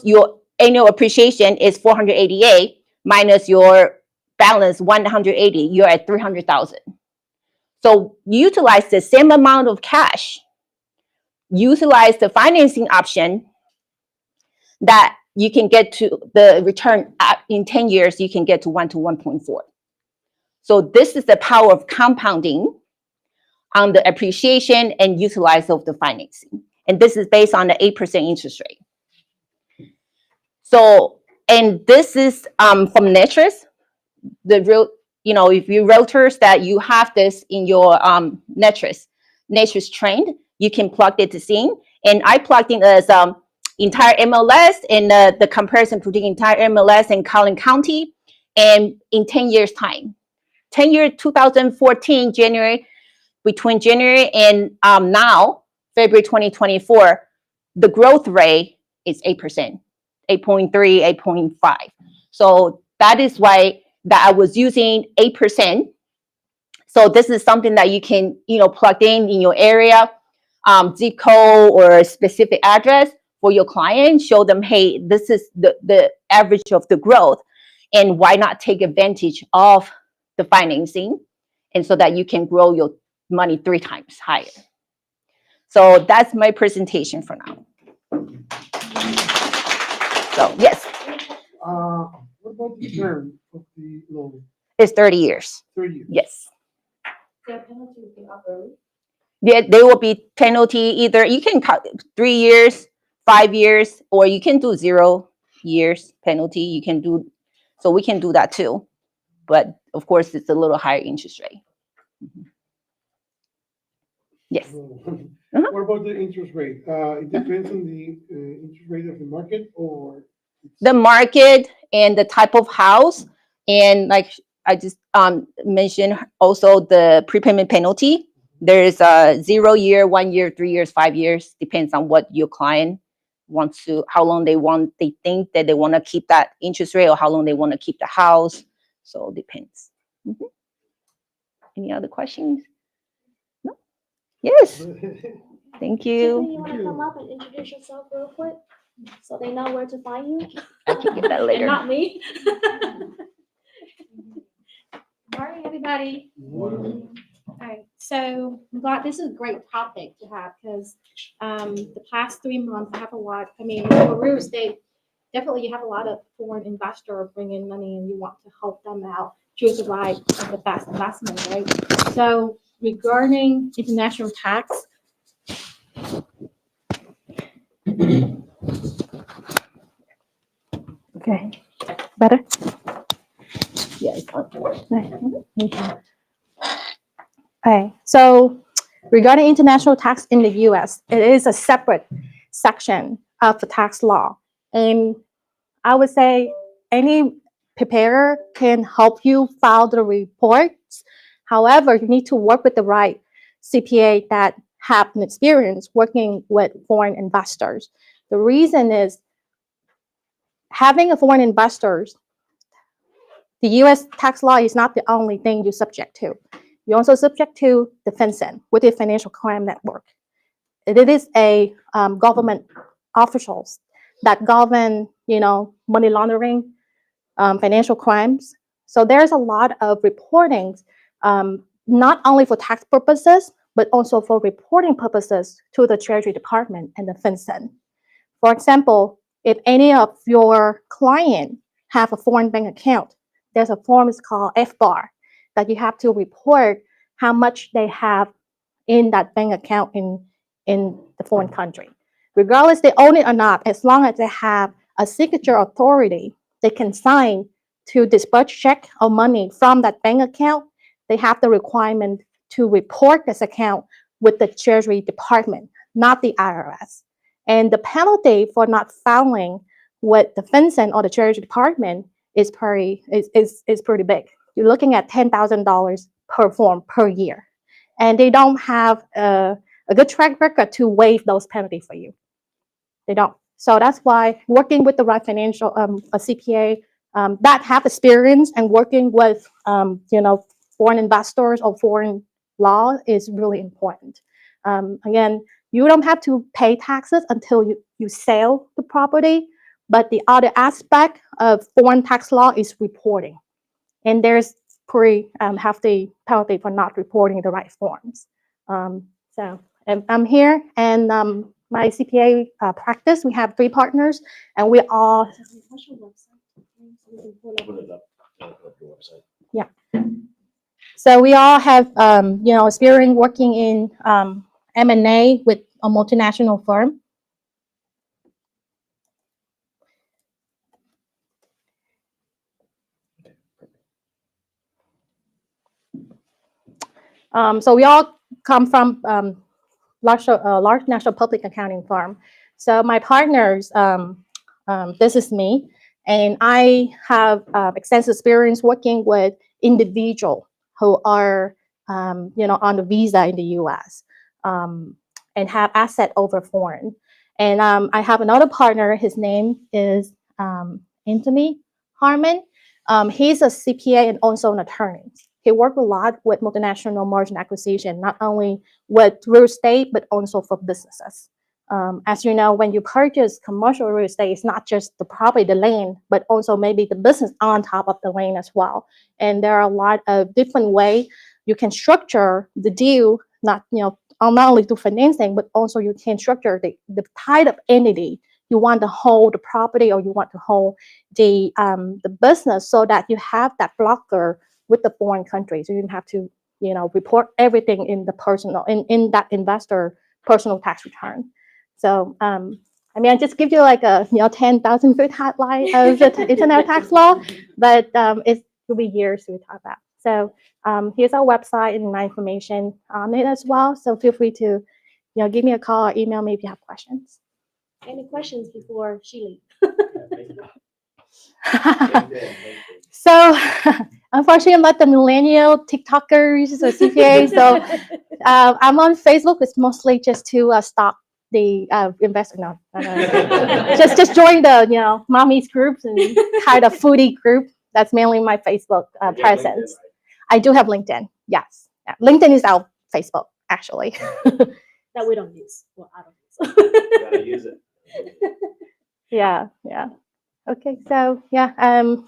your annual appreciation is 488 minus your balance 180, you're at 300,000. So utilize the same amount of cash, utilize the financing option that you can get to the return in 10 years, you can get to 1 to 1.4. So this is the power of compounding on the appreciation and utilize of the financing. And this is based on the 8% interest rate. So, and this is from Netris, the real, if you realtors that you have this in your Netris trained, you can plug it to scene. And I plugged in as entire MLS and the comparison between entire MLS and Collin County, and in 10 years time, 2014 January, between January and now February 2024, the growth rate is 8%, 8.3, 8.5. So that is why that I was using 8%. So this is something that you can plug in your area, zip code or a specific address for your client, show them, hey, this is the average of the growth, and why not take advantage of the financing, and so that you can grow your money 3 times higher. So that's my presentation for now. So yes. What about the term of the loan? It's 30 years. 30 years. Yes. The penalty will be up early. Yeah, there will be penalty. Either you can cut 3 years, 5 years, or you can do 0 years penalty. You can do, so we can do that too. But of course, it's a little higher interest rate. Mm-hmm. Yes. What about the interest rate? It depends on the interest rate of the market, or The market and the type of house, and like I just mentioned, also the prepayment penalty. There's a 0 year, 1 year, 3 years, 5 years. Depends on what your client wants to, how long they think that they want to keep that interest rate, or how long they want to keep the house. So it depends. Mm-hmm. Any other questions? No? Yes. Thank you. Tiffany, you want to come up and introduce yourself real quick so they know where to find you? I can get that later. And not me. Morning, everybody. All right, so I'm glad this is a great topic to have, because the past 3 months I have a lot. I mean, for real estate, definitely you have a lot of foreign investors bringing money and you want to help them out, choose the right and the best investment, right? So regarding international tax, Okay. Better? Yeah, it's on board. okay, so regarding international tax in the US, it is a separate section of the tax law. And I would say any preparer can help you file the reports. However, you need to work with the right CPA that have an experience working with foreign investors. The reason is having a foreign investors, the US tax law is not the only thing you're subject to. You're also subject to the FinCEN, with the Financial Crime Network. It is a government officials that govern, money laundering, financial crimes. So there's a lot of reportings, not only for tax purposes, but also for reporting purposes to the Treasury Department and the FinCEN. For example, if any of your client have a foreign bank account, there's a form it's called FBAR that you have to report how much they have in that bank account in the foreign country. Regardless they own it or not, as long as they have a signature authority, they can sign to disburse check or money from that bank account. They have the requirement to report this account with the Treasury Department, not the IRS. And the penalty for not filing with the FinCEN or the Treasury Department is pretty big. You're looking at $10,000 per form per year. And they don't have a good track record to waive those penalties for you. They don't. So that's why working with the right financial, a CPA that have experience and working with, foreign investors or foreign law is really important. Again, you don't have to pay taxes until you sell the property, but the other aspect of foreign tax law is reporting. And there's pretty hefty penalty for not reporting the right forms. So I'm here, and my CPA practice, we have 3 partners, and we all. Yeah. So we all have, experience working in M&A with a multinational firm. So we all come from large national public accounting firm. So my partners, this is me, and I have extensive experience working with individuals who are, on the visa in the U.S. And have asset over foreign. And I have another partner. His name is Anthony Harmon. He's a CPA and also an attorney. He worked a lot with multinational merger and acquisition, not only with real estate, but also for businesses. As you know, when you purchase commercial real estate, it's not just the property, the land, but also maybe the business on top of the land as well. And there are a lot of different ways you can structure the deal, not only through financing, but also you can structure the type of entity you want to hold the property or you want to hold the business, so that you have that blocker with the foreign country. So you don't have to, report everything in the personal, in that investor personal tax return. So, I just give you like a 10,000 foot highlight of the international tax law, but it will be years to talk about. So here's our website and my information on it as well. So feel free to, give me a call or email me if you have questions. Any questions before she leaves? So unfortunately, I'm not the millennial TikTokers or CPA. So I'm on Facebook. It's mostly just to stalk the investor. No, just join the mommy's groups and kind of foodie group. That's mainly my Facebook presence. I do have LinkedIn. Yes, LinkedIn is our Facebook actually. That we don't use. Well, I don't use. Gotta use it. Yeah. Okay, so yeah,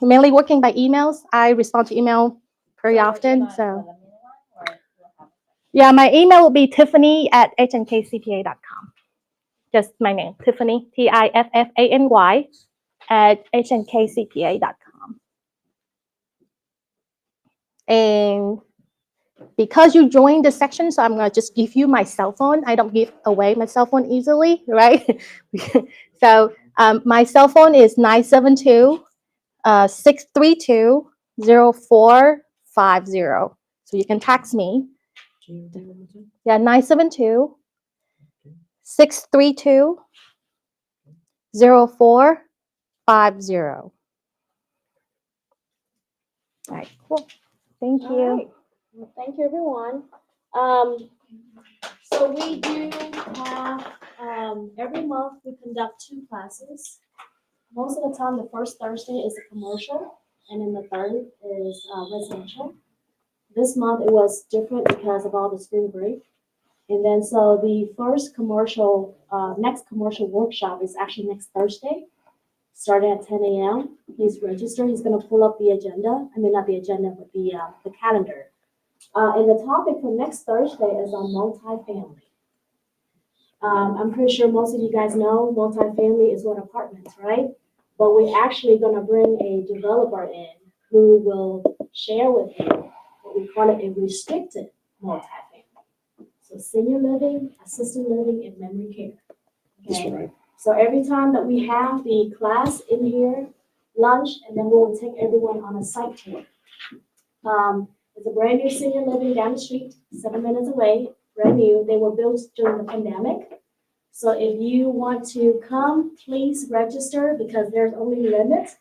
mainly working by emails. I respond to email very often. So yeah, my email will be tiffany@hnkcpa.com. Just my name, Tiffany, Tiffany hdaniel@hnkcpa.com. And because you joined the section, so I'm gonna just give you my cell phone. I don't give away my cell phone easily, right? So my cell phone is 972-632-0450. So you can text me. Yeah, 972-632-0450. All right, cool. Thank you. All right. Well, thank you, everyone. So we do have, every month we conduct 2 classes. Most of the time, the first Thursday is a commercial, and then the third is residential. This month it was different because of all the spring break. And then so the first commercial, next commercial workshop is actually next Thursday, starting at 10 a.m. Please register. He's going to pull up the agenda. I mean, not the agenda, but the calendar. And the topic for next Thursday is on multifamily. I'm pretty sure most of you guys know multifamily is what apartments, right? But we're actually going to bring a developer in who will share with you what we call it a restricted multifamily. So senior living, assisted living, and memory care. Okay. Right. So every time that we have the class in here, lunch, and then we will take everyone on a site tour. It's a brand new senior living down the street, 7 minutes away, brand new. They were built during the pandemic. So if you want to come, please register because there's only limits.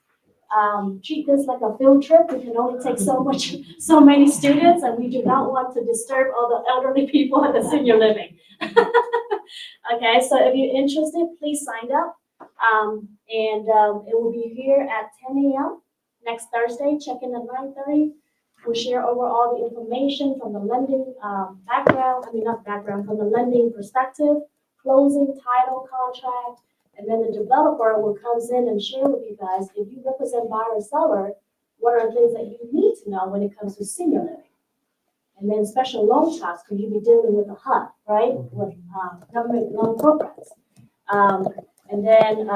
Treat this like a field trip. We can only take so many students, and we do not want to disturb all the elderly people at the senior living. Okay, so if you're interested, please sign up. It will be here at 10 a.m. next Thursday. Check in at 9:30. We'll share over all the information from the lending from the lending perspective, closing, title, contract, and then the developer will comes in and share with you guys, if you represent buyer or seller, what are the things that you need to know when it comes to senior living. And then special loan shops, because you'll be dealing with a HUD, right, with government loan programs. And then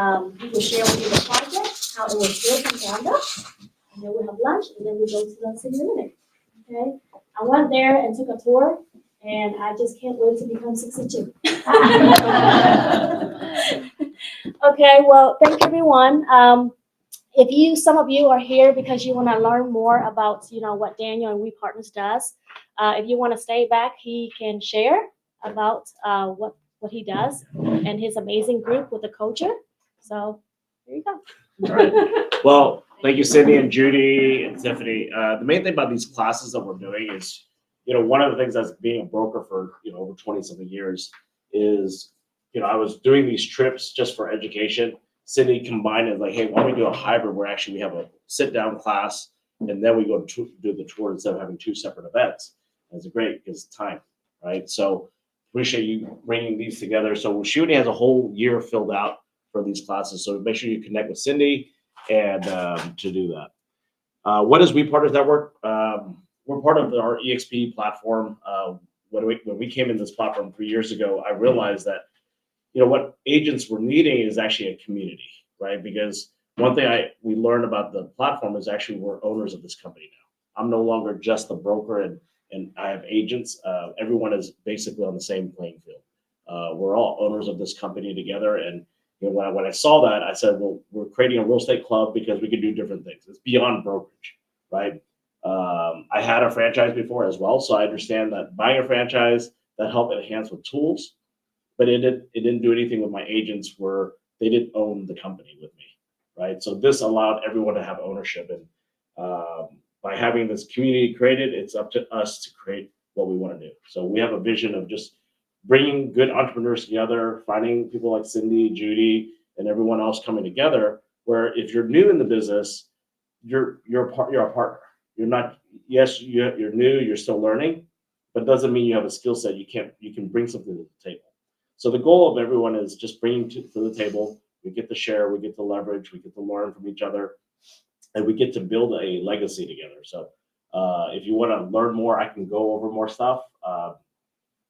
we will share with you the project, how it was built from ground up, and then we'll have lunch, and then we go to the senior living. Okay, I went there and took a tour, and I just can't wait to become 62. Okay, well, thank you, everyone. Some of you are here because you want to learn more about, what Daniel and We Partners does. If you want to stay back, he can share about what he does and his amazing group with the culture. So there you go. All right. Well, thank you, Cindy and Judy and Tiffany. The main thing about these classes that we're doing is, one of the things as being a broker for, over 20 something years is, I was doing these trips just for education. Cindy combined it like, hey, why don't we do a hybrid where actually we have a sit down class and then we go to do the tour instead of having 2 separate events. And it's great because time, right? So appreciate you bringing these together. So Judy has a whole year filled out for these classes. So make sure you connect with Cindy and to do that. What is We Partners Network? We're part of our EXP platform. When we came in this platform 3 years ago, I realized that what agents were needing is actually a community, right? Because one thing we learned about the platform is actually we're owners of this company now. I'm no longer just the broker and I have agents. Everyone is basically on the same playing field. We're all owners of this company together. And when I saw that, I said, well, we're creating a real estate club because we can do different things. It's beyond brokerage, right? I had a franchise before as well, so I understand that buying a franchise that helped enhance with tools, but it didn't do anything with my agents where they didn't own the company with me, right? So this allowed everyone to have ownership, and by having this community created, it's up to us to create what we want to do. So we have a vision of just bringing good entrepreneurs together, finding people like Cindy, Judy, and everyone else coming together. Where if you're new in the business, you're a partner. You're not. Yes, you're new. You're still learning, but it doesn't mean you have a skill set. You can bring something to the table. So the goal of everyone is just bringing to the table. We get to share. We get to leverage. We get to learn from each other, and we get to build a legacy together. So if you want to learn more, I can go over more stuff.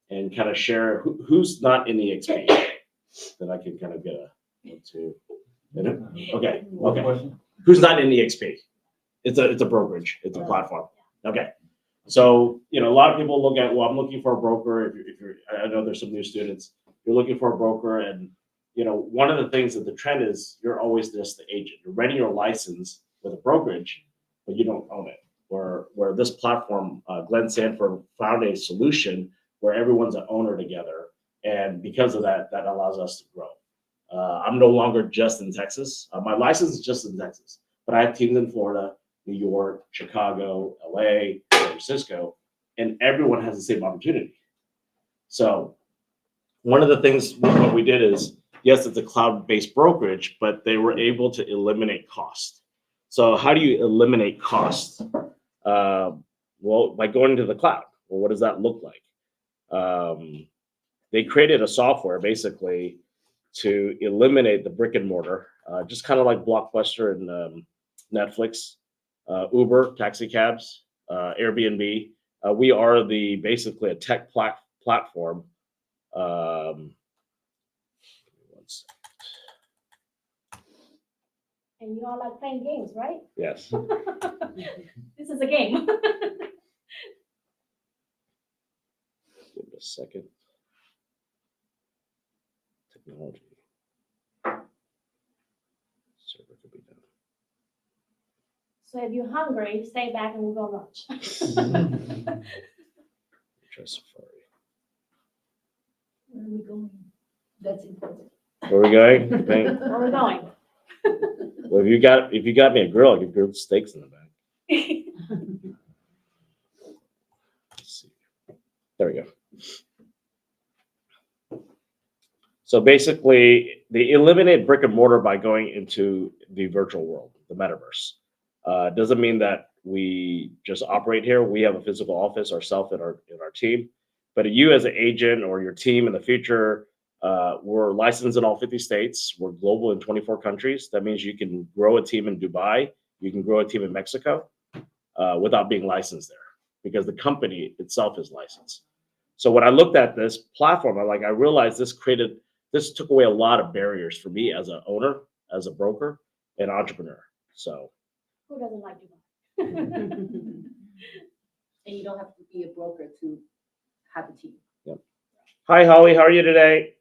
And kind of share who's not in the XP, then I can kind of get into. Okay, One okay. question? Who's not in EXP? It's a brokerage. It's a platform. Okay. So, a lot of people look at, well, I'm looking for a broker. If you're, I know there's some new students, you're looking for a broker. And, one of the things that the trend is, you're always just the agent. You're renting your license with a brokerage, but you don't own it. Where this platform, Glenn Sanford found a solution where everyone's an owner together. And because of that, that allows us to grow. I'm no longer just in Texas. My license is just in Texas, but I have teams in Florida, New York, Chicago, LA, San Francisco, and everyone has the same opportunity. So one of the things what we did is, yes, it's a cloud-based brokerage, but they were able to eliminate cost. So how do you eliminate cost? Well, by going to the cloud. Well, what does that look like? They created a software basically to eliminate the brick and mortar, just kind of like Blockbuster and Netflix, Uber, taxi cabs, Airbnb. We are basically a tech platform. One second. And you all like playing games, right? Yes. This is a game. Give it a second. Technology. Server could be done. So if you're hungry, stay back and we'll go lunch. Try Safari. Where are we going? That's important. Where are we going? Bang. Where are we going? Well, if you got me a grill, I'll get grilled steaks in the back. Let's see. There we go. So basically, they eliminate brick and mortar by going into the virtual world, the metaverse. Doesn't mean that we just operate here. We have a physical office ourselves in our team. But you as an agent or your team in the future, we're licensed in all 50 states. We're global in 24 countries. That means you can grow a team in Dubai. You can grow a team in Mexico without being licensed there because the company itself is licensed. So when I looked at this platform, I realized this took away a lot of barriers for me as an owner, as a broker, and entrepreneur. So Who doesn't like Dubai? And you don't have to be a broker to have a team. yep. Hi, Holly. How are you today?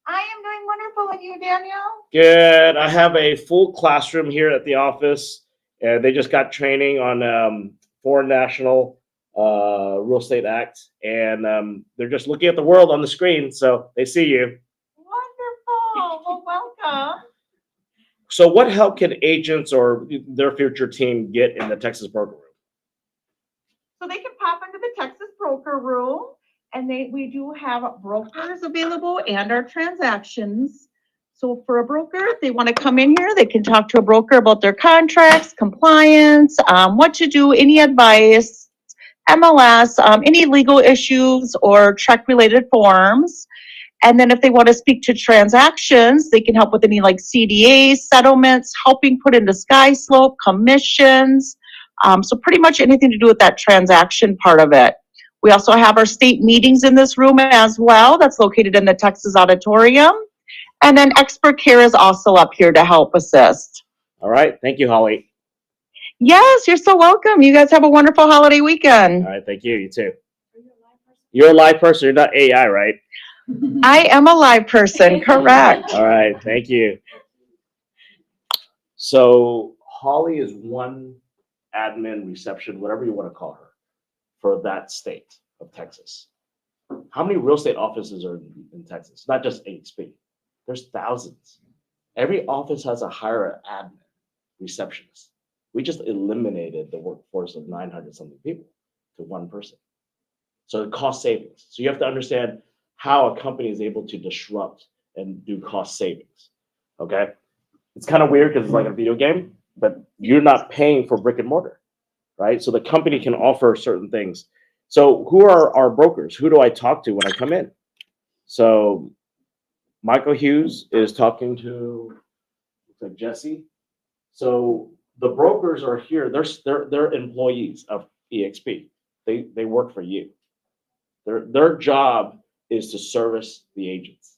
I am doing wonderful, and you, Daniel? Good. I have a full classroom here at the office, and they just got training on Foreign National Real Estate Act, and they're just looking at the world on the screen, so they see you. Wonderful. Well, welcome. So what help can agents or their future team get in the Texas broker room? So they can pop into the Texas broker room, and we do have brokers available and our transactions. So for a broker, if they want to come in here, they can talk to a broker about their contracts, compliance, what to do, any advice, MLS, any legal issues or check-related forms. And then if they want to speak to transactions, they can help with any like CDAs, settlements, helping put into SkySlope, commissions. So pretty much anything to do with that transaction part of it. We also have our state meetings in this room as well. That's located in the Texas Auditorium. And then expert care is also up here to help assist. All right. Thank you, Holly. Yes, you're so welcome. You guys have a wonderful holiday weekend. All right. Thank you. You too. You're a live person. You're not AI, right? I am a live person, correct. All right. Thank you. So Holly is one admin, reception, whatever you want to call her, for that state of Texas. How many real estate offices are in Texas? Not just HB. There's thousands. Every office has to hire an admin, receptionist. We just eliminated the workforce of 900 something people to one person. So it cost savings. So you have to understand how a company is able to disrupt and do cost savings. Okay. It's kind of weird because it's like a video game, but you're not paying for brick and mortar, right? So the company can offer certain things. So who are our brokers? Who do I talk to when I come in? So Michael Hughes is talking to Jesse. So the brokers are here. They're employees of EXP. They work for you. Their job is to service the agents.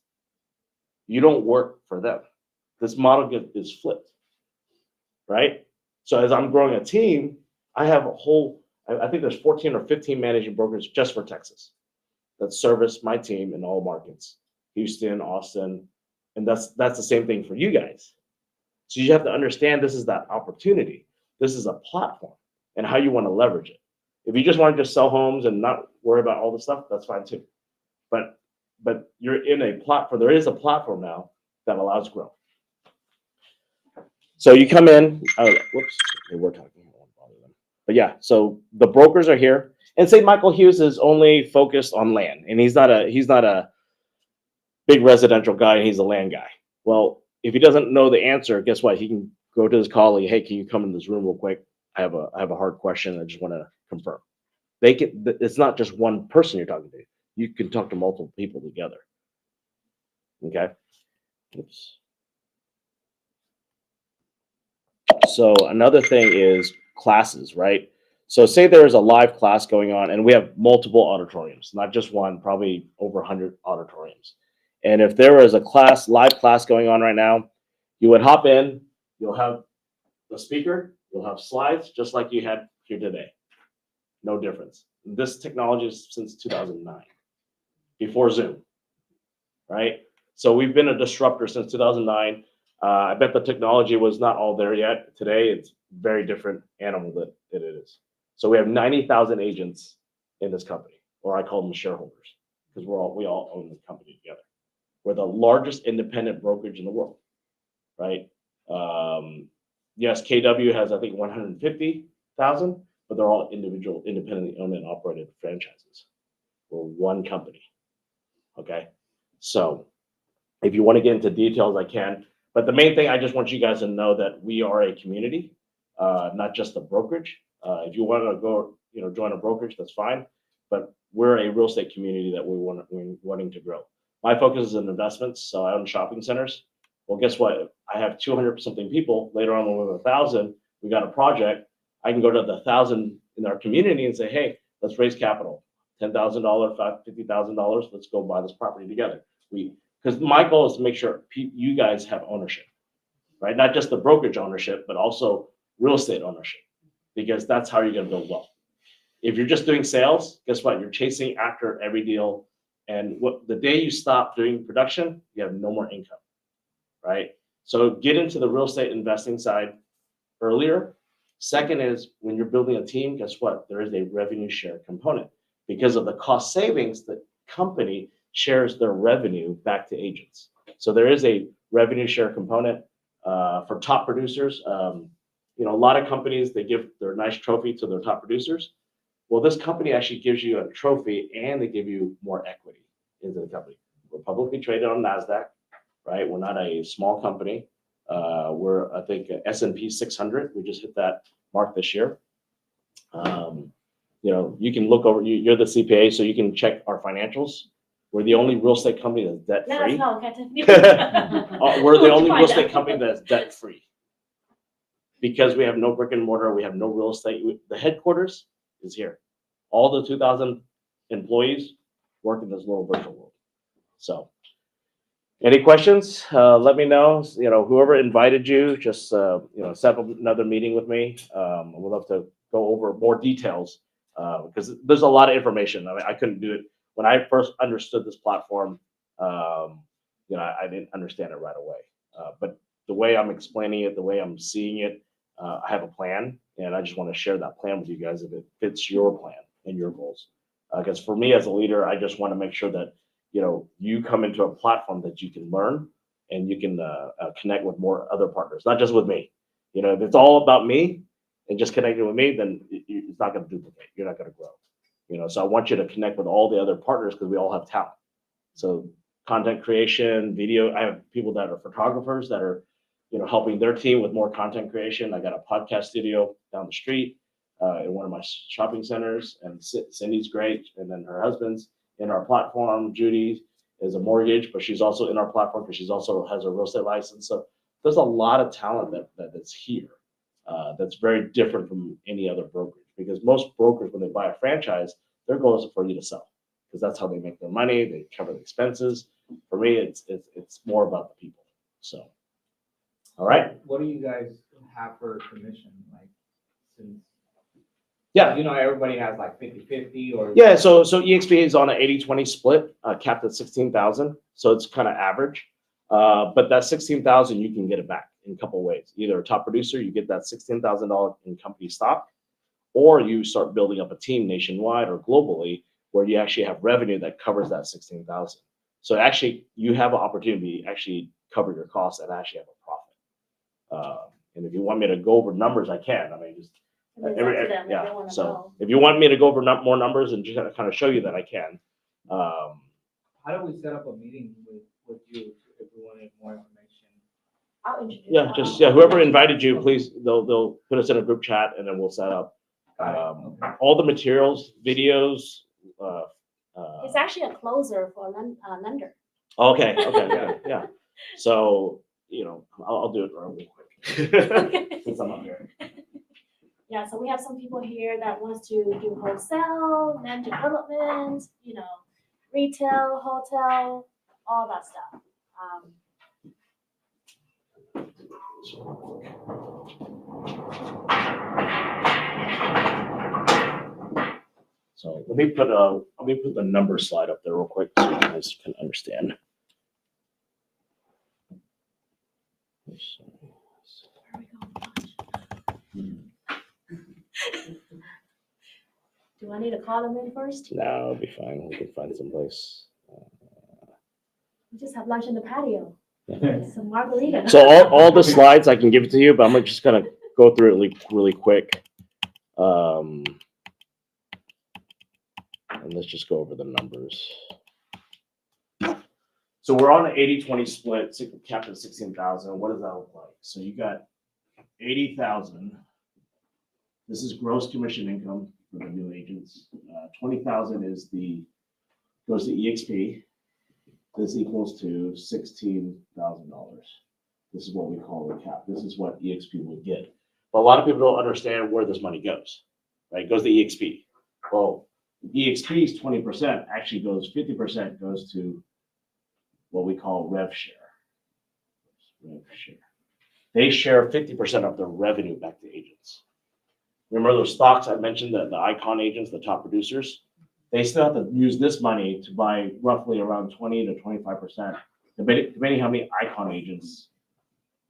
You don't work for them. this model is flipped, right? So as I'm growing a team, I have a whole, I think there's 14 or 15 managing brokers just for Texas that service my team in all markets, Houston, Austin, and that's the same thing for you guys. So you have to understand this is that opportunity. This is a platform and how you want to leverage it. If you just want to just sell homes and not worry about all the stuff, that's fine too. But you're in a platform. There is a platform now that allows growth. So you come in. Whoops, okay, we're talking. I won't bother them. But yeah, so the brokers are here, and say Michael Hughes is only focused on land, and he's not a big residential guy. He's a land guy. Well, if he doesn't know the answer, guess what? He can go to his colleague. Hey, can you come in this room real quick? I have a hard question. I just want to confirm. They can. It's not just one person you're talking to. You can talk to multiple people together. Okay. Oops. So another thing is classes, right? So say there is a live class going on, and we have multiple auditoriums, not just one, probably over 100 auditoriums. And if there was a live class going on right now, you would hop in, you'll have the speaker, you'll have slides, just like you had here today. No difference. This technology is since 2009, before Zoom, right? So we've been a disruptor since 2009. I bet the technology was not all there yet. Today, it's very different animal that it is. So we have 90,000 agents in this company, or I call them shareholders, because we all own the company together. We're the largest independent brokerage in the world, right? Yes, KW has, I think, 150,000, but they're all individual, independently owned and operated franchises. We're one company, okay? So if you want to get into details, I can. But the main thing, I just want you guys to know that we are a community, not just a brokerage. If you want to go, join a brokerage, that's fine. But we're a real estate community that we're wanting to grow. My focus is in investments, so I own shopping centers. Well, guess what? I have 200 something people. Later on, when we have 1,000, we got a project. I can go to the 1,000 in our community and say, hey, let's raise capital, $10,000, $50,000. Let's go buy this property together. Because my goal is to make sure you guys have ownership, right? Not just the brokerage ownership, but also real estate ownership, because that's how you're going to build wealth. If you're just doing sales, guess what? You're chasing after every deal. And the day you stop doing production, you have no more income, right? So get into the real estate investing side earlier. Second is when you're building a team, guess what? There is a revenue share component. Because of the cost savings, the company shares their revenue back to agents. So there is a revenue share component for top producers. A lot of companies, they give their nice trophy to their top producers. Well, this company actually gives you a trophy and they give you more equity into the company. We're publicly traded on NASDAQ, right? We're not a small company. We're, I think, S&P 600. We just hit that mark this year. You can look over, you're the CPA, so you can check our financials. We're the only real estate company that's debt-free. We're the only real estate company that's debt-free. Because we have no brick and mortar, we have no real estate. The headquarters is here. All the 2,000 employees work in this little virtual world. So, any questions? Let me know. Whoever invited you, just set up another meeting with me. We'd love to go over more details because there's a lot of information. I mean, I couldn't do it when I first understood this platform. I didn't understand it right away. But the way I'm explaining it, the way I'm seeing it, I have a plan, and I just want to share that plan with you guys if it fits your plan and your goals. Because for me as a leader, I just want to make sure that you come into a platform that you can learn and you can connect with more other partners, not just with me. If it's all about me and just connecting with me, then it's not going to duplicate. You're not going to grow. So I want you to connect with all the other partners because we all have talent. So content creation, video. I have people that are photographers that are helping their team with more content creation. I got a podcast studio down the street in one of my shopping centers, and Cindy's great. And then her husband's in our platform. Judy is a mortgage, but she's also in our platform because she's also has a real estate license. So there's a lot of talent that's here that's very different from any other brokerage, because most brokers, when they buy a franchise, their goal is for you to sell because that's how they make their money. They cover the expenses. For me, it's more about the people. So All right? What do you guys have for commission, like, since, Yeah. you know, everybody has like 50/50 or? Yeah, so EXP is on an 80-20 split, capped at 16,000, so it's kind of average. But that 16,000, you can get it back in a couple of ways. Either a top producer, you get that $16,000 in company stock, or you start building up a team nationwide or globally where you actually have revenue that covers that 16,000. So actually, you have an opportunity to actually cover your costs and actually have a profit. And if you want me to go over numbers, I can. I mean, just I mean, it's up to them if they yeah. wanna So know. if you want me to go over more numbers and just kind of show you that, I can. How do we set up a meeting with you if we wanted more information? I'll introduce. Yeah, just whoever invited you, please, they'll put us in a group chat and then we'll set up Okay. all the materials, videos. It's actually a closer for a lender. Okay, yeah. So, you know, I'll do it really quick since I'm up here. Yeah, so we have some people here that wants to do wholesale, land development, you know, retail, hotel, all that stuff. So let me put the number slide up there real quick so you guys can understand. Do I need to call them in first? No, it'll be fine. We can find some place. We just have lunch in the patio. Some margarita. So all the slides I can give it to you, but I'm just gonna go through it really quick. And let's just go over the numbers. So we're on an 80-20 split, capped at 16,000. What does that look like? So you got 80,000. This is gross commission income for the new agents. 20,000 goes to EXP. This equals to $16,000. This is what we call the cap. This is what EXP would get. But a lot of people don't understand where this money goes, right? It goes to EXP. Well, EXP's 20% actually goes, 50% goes to what we call rev share. Rev share. They share 50% of their revenue back to agents. Remember those stocks I mentioned, the icon agents, the top producers? They still have to use this money to buy roughly around 20 to 25%, depending how many icon agents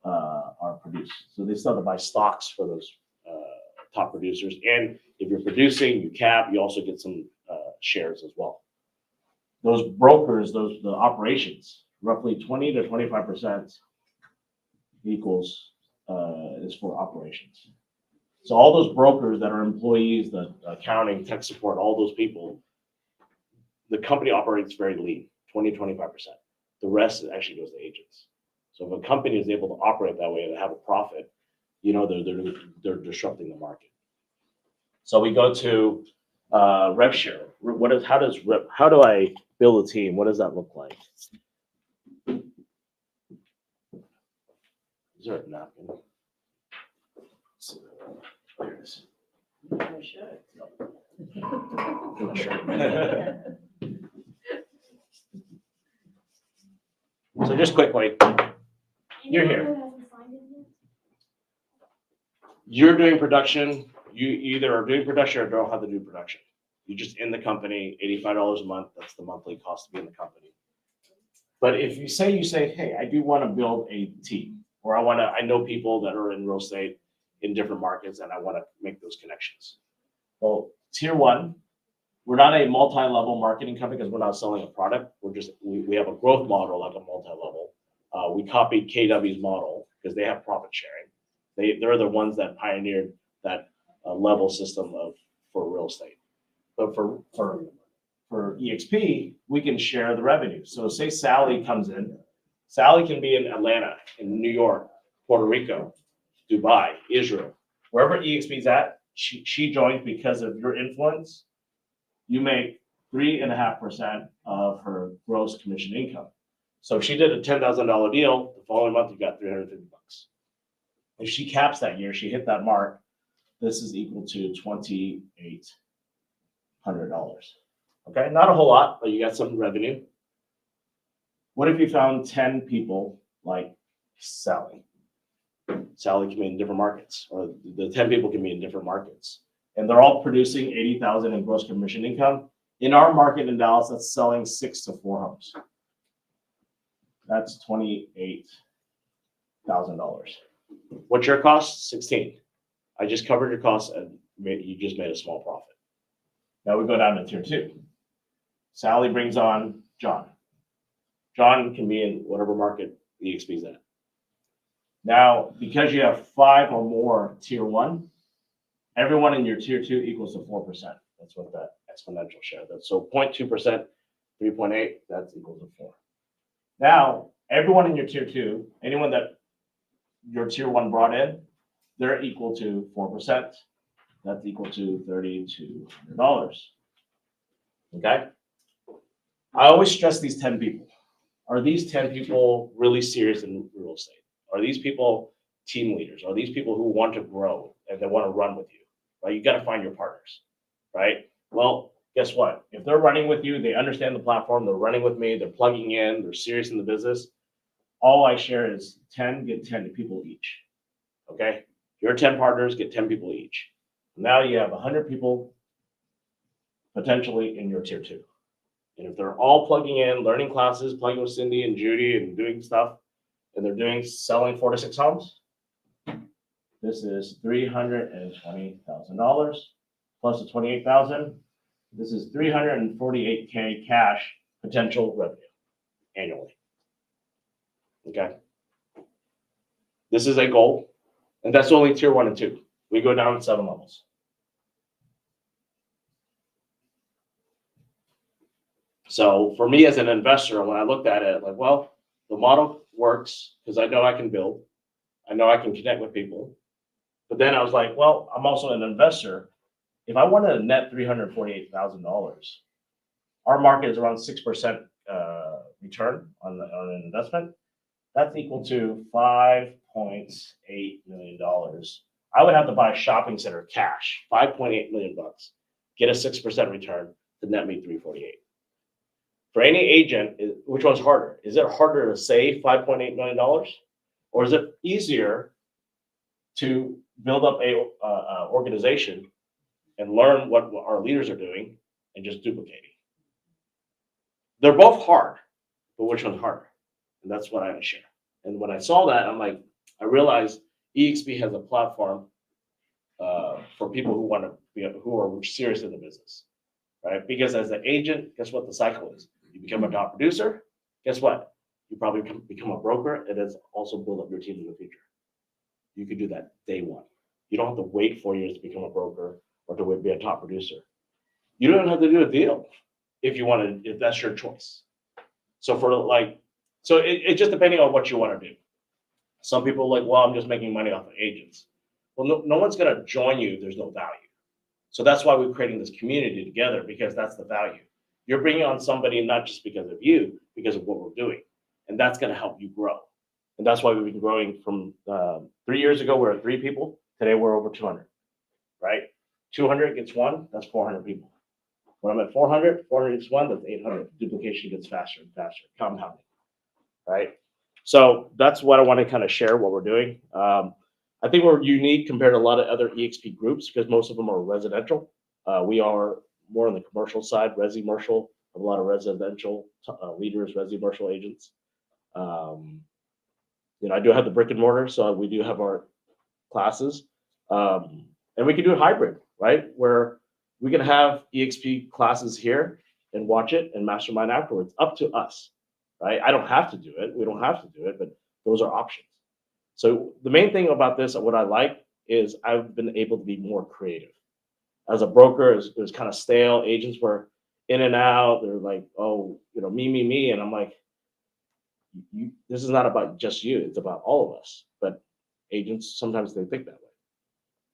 are produced. So they still have to buy stocks for those top producers. And if you're producing, you cap, you also get some shares as well. Those brokers, the operations, roughly 20 to 25% equals is for operations. So all those brokers that are employees, the accounting, tech support, all those people, the company operates very lean, 20, 25%. The rest actually goes to agents. So if a company is able to operate that way and have a profit, you know, they're disrupting the market. So we go to rev share. How do I build a team? What does that look like? Is there a napkin? There it is. So just quickly, you're here. You're doing production. You either are doing production or don't have to do production. You're just in the company, $85 a month. That's the monthly cost to be in the company. But if you say, hey, I do want to build a team, or I know people that are in real estate in different markets and I want to make those connections. Well, tier one, we're not a multi-level marketing company because we're not selling a product. We have a growth model like a multi-level. We copied KW's model because they have profit sharing. They're the ones that pioneered that level system for real estate. But for EXP, we can share the revenue. So say Sally comes in. Sally can be in Atlanta, in New York, Puerto Rico, Dubai, Israel, wherever EXP's at. She joins because of your influence. You make 3.5% of her gross commission income. So if she did a $10,000 deal, the following month you got $350. If she caps that year, she hit that mark, this is equal to $2,800. Okay, not a whole lot, but you got some revenue. What if you found 10 people like Sally? Sally can be in different markets, or the 10 people can be in different markets. And they're all producing 80,000 in gross commission income. In our market in Dallas, that's selling 6 to 4 homes. That's $28,000. What's your cost? 16. I just covered your costs and you just made a small profit. Now we go down to tier 2. Sally brings on John. John can be in whatever market EXP is at. Now, because you have 5 or more tier 1, everyone in your tier 2 equals to 4%. That's what that exponential share. That's so 0.2%, 3.8, that's equal to 4. Now, everyone in your tier 2, anyone that your tier 1 brought in, they're equal to 4%. That's equal to $3,200. Okay? I always stress these 10 people. Are these 10 people really serious in real estate? Are these people team leaders? Are these people who want to grow and they want to run with you? Right? You got to find your partners, right? Well, guess what? If they're running with you, they understand the platform, they're running with me, they're plugging in, they're serious in the business. All I share is 10 get 10 people each. Okay? Your 10 partners get 10 people each. Now you have 100 people potentially in your tier 2. And if they're all plugging in, learning classes, plugging with Cindy and Judy and doing stuff, and they're selling 4 to 6 homes, this is $320,000 plus the 28,000. This is 348K cash potential revenue annually. Okay. This is a goal, and that's only tier 1 and 2. We go down 7 levels. So for me as an investor, when I looked at it, like, well, the model works because I know I can build. I know I can connect with people. But then I was like, well, I'm also an investor. If I wanted a net $348,000, our market is around 6% return on an investment. That's equal to $5.8 million. I would have to buy a shopping center cash, $5.8 million, get a 6% return to net me 348. For any agent, which one's harder? Is it harder to save $5.8 million? Or is it easier to build up a organization and learn what our leaders are doing and just duplicating? They're both hard, but which one's harder? And that's what I share. And when I saw that, I'm like, I realized EXP has a platform for people who want to be, who are serious in the business, right? Because as an agent, guess what the cycle is? You become a top producer. Guess what? You probably become a broker, and then also build up your team in the future. You could do that day 1. You don't have to wait 4 years to become a broker or to be a top producer. You don't have to do a deal if you want to, if that's your choice. So it's just depending on what you want to do. Some people are like, well, I'm just making money off of agents. Well, no one's going to join you. There's no value. So that's why we're creating this community together, because that's the value. You're bringing on somebody not just because of you, because of what we're doing. And that's going to help you grow. And that's why we've been growing from 3 years ago, we were 3 people. Today, we're over 200, right? 200 gets 1, that's 400 people. When I'm at 400, 400 gets 1, that's 800. Duplication gets faster and faster, compounding, right? So that's what I want to kind of share what we're doing. I think we're unique compared to a lot of other EXP groups because most of them are residential. We are more on the commercial side, resi-mercial, a lot of residential leaders, resi-mercial agents. I do have the brick and mortar, so we do have our classes. And we can do it hybrid, right? Where we can have EXP classes here and watch it and mastermind afterwards. Up to us, right? I don't have to do it. We don't have to do it, but those are options. So the main thing about this, what I like, is I've been able to be more creative. As a broker, it was kind of stale. Agents were in and out. They're like, oh, me. And I'm like, this is not about just you. It's about all of us. But agents, sometimes they think that way.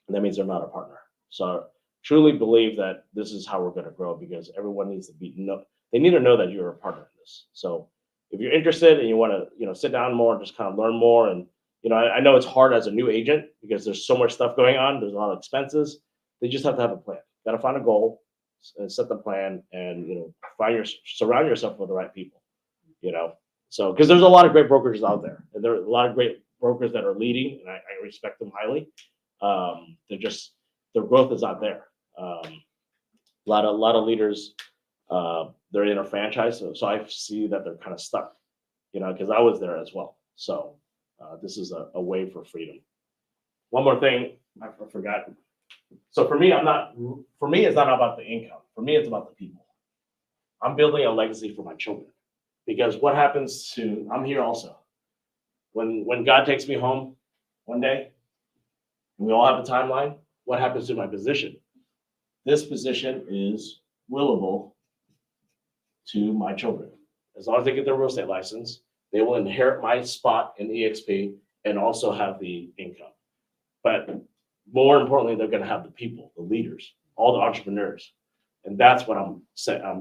And that means they're not a partner. So I truly believe that this is how we're going to grow, because everyone needs to they need to know that you're a partner in this. So if you're interested and you want to, sit down more and just kind of learn more, and, I know it's hard as a new agent because there's so much stuff going on. There's a lot of expenses. They just have to have a plan. Got to find a goal and set the plan, and, surround yourself with the right people, So, because there's a lot of great brokerages out there, and there are a lot of great brokers that are leading, and I respect them highly. Their growth is not there. A lot of leaders, they're in a franchise, so I see that they're kind of stuck, because I was there as well. So this is a way for freedom. One more thing I forgot. So for me, it's not about the income. For me, it's about the people. I'm building a legacy for my children, because what happens to, I'm here also. When God takes me home one day, and we all have a timeline, what happens to my position? This position is willable to my children. As long as they get their real estate license, they will inherit my spot in EXP and also have the income. But more importantly, they're going to have the people, the leaders, all the entrepreneurs. And that's what I'm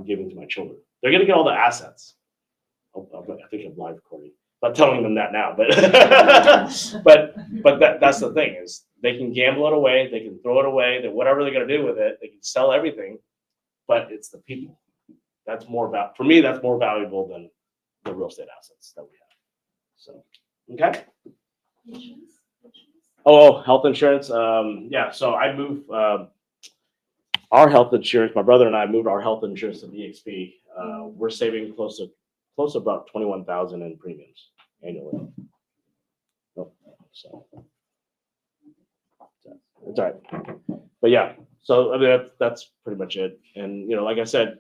giving to my children. They're going to get all the assets. I think I'm live recording. Not telling them that now, but that's the thing, is they can gamble it away, they can throw it away, that whatever they're going to do with it, they can sell everything, but it's the people. That's more about, for me, that's more valuable than the real estate assets that we have. So, okay. Oh, health insurance. Yeah, so I moved our health insurance. My brother and I moved our health insurance to EXP. We're saving close to about 21,000 in premiums annually. So it's all right. But yeah, so I mean that's pretty much it. And like I said,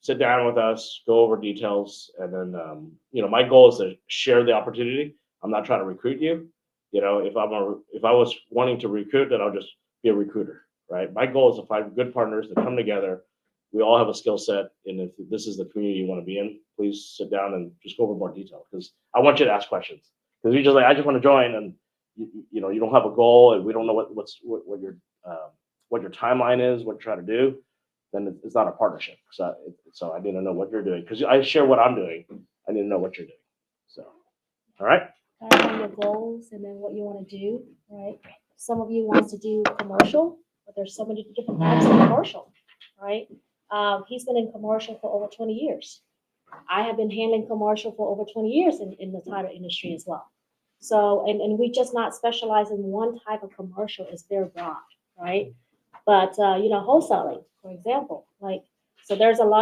sit down with us, go over details, and then my goal is to share the opportunity. I'm not trying to recruit you. If I was wanting to recruit, then I'll just be a recruiter, right? My goal is to find good partners that come together. We all have a skill set, and if this is the community you want to be in, please sit down and just go over more detail, because I want you to ask questions. Because you're just like, I just want to join, and you don't have a goal, and we don't know what your timeline is, what you're trying to do, then it's not a partnership. So I need to know what you're doing, because I share what I'm doing. I need to know what you're doing. So, all right. On your goals and then what you want to do, right? Some of you wants to do commercial, but there's so many different types of commercial, right? He's been in commercial for over 20 years. I have been handling commercial for over 20 years in the title industry as well. So, and we just not specialize in one type of commercial. It's very broad, right? But, wholesaling, for example, so there's a lot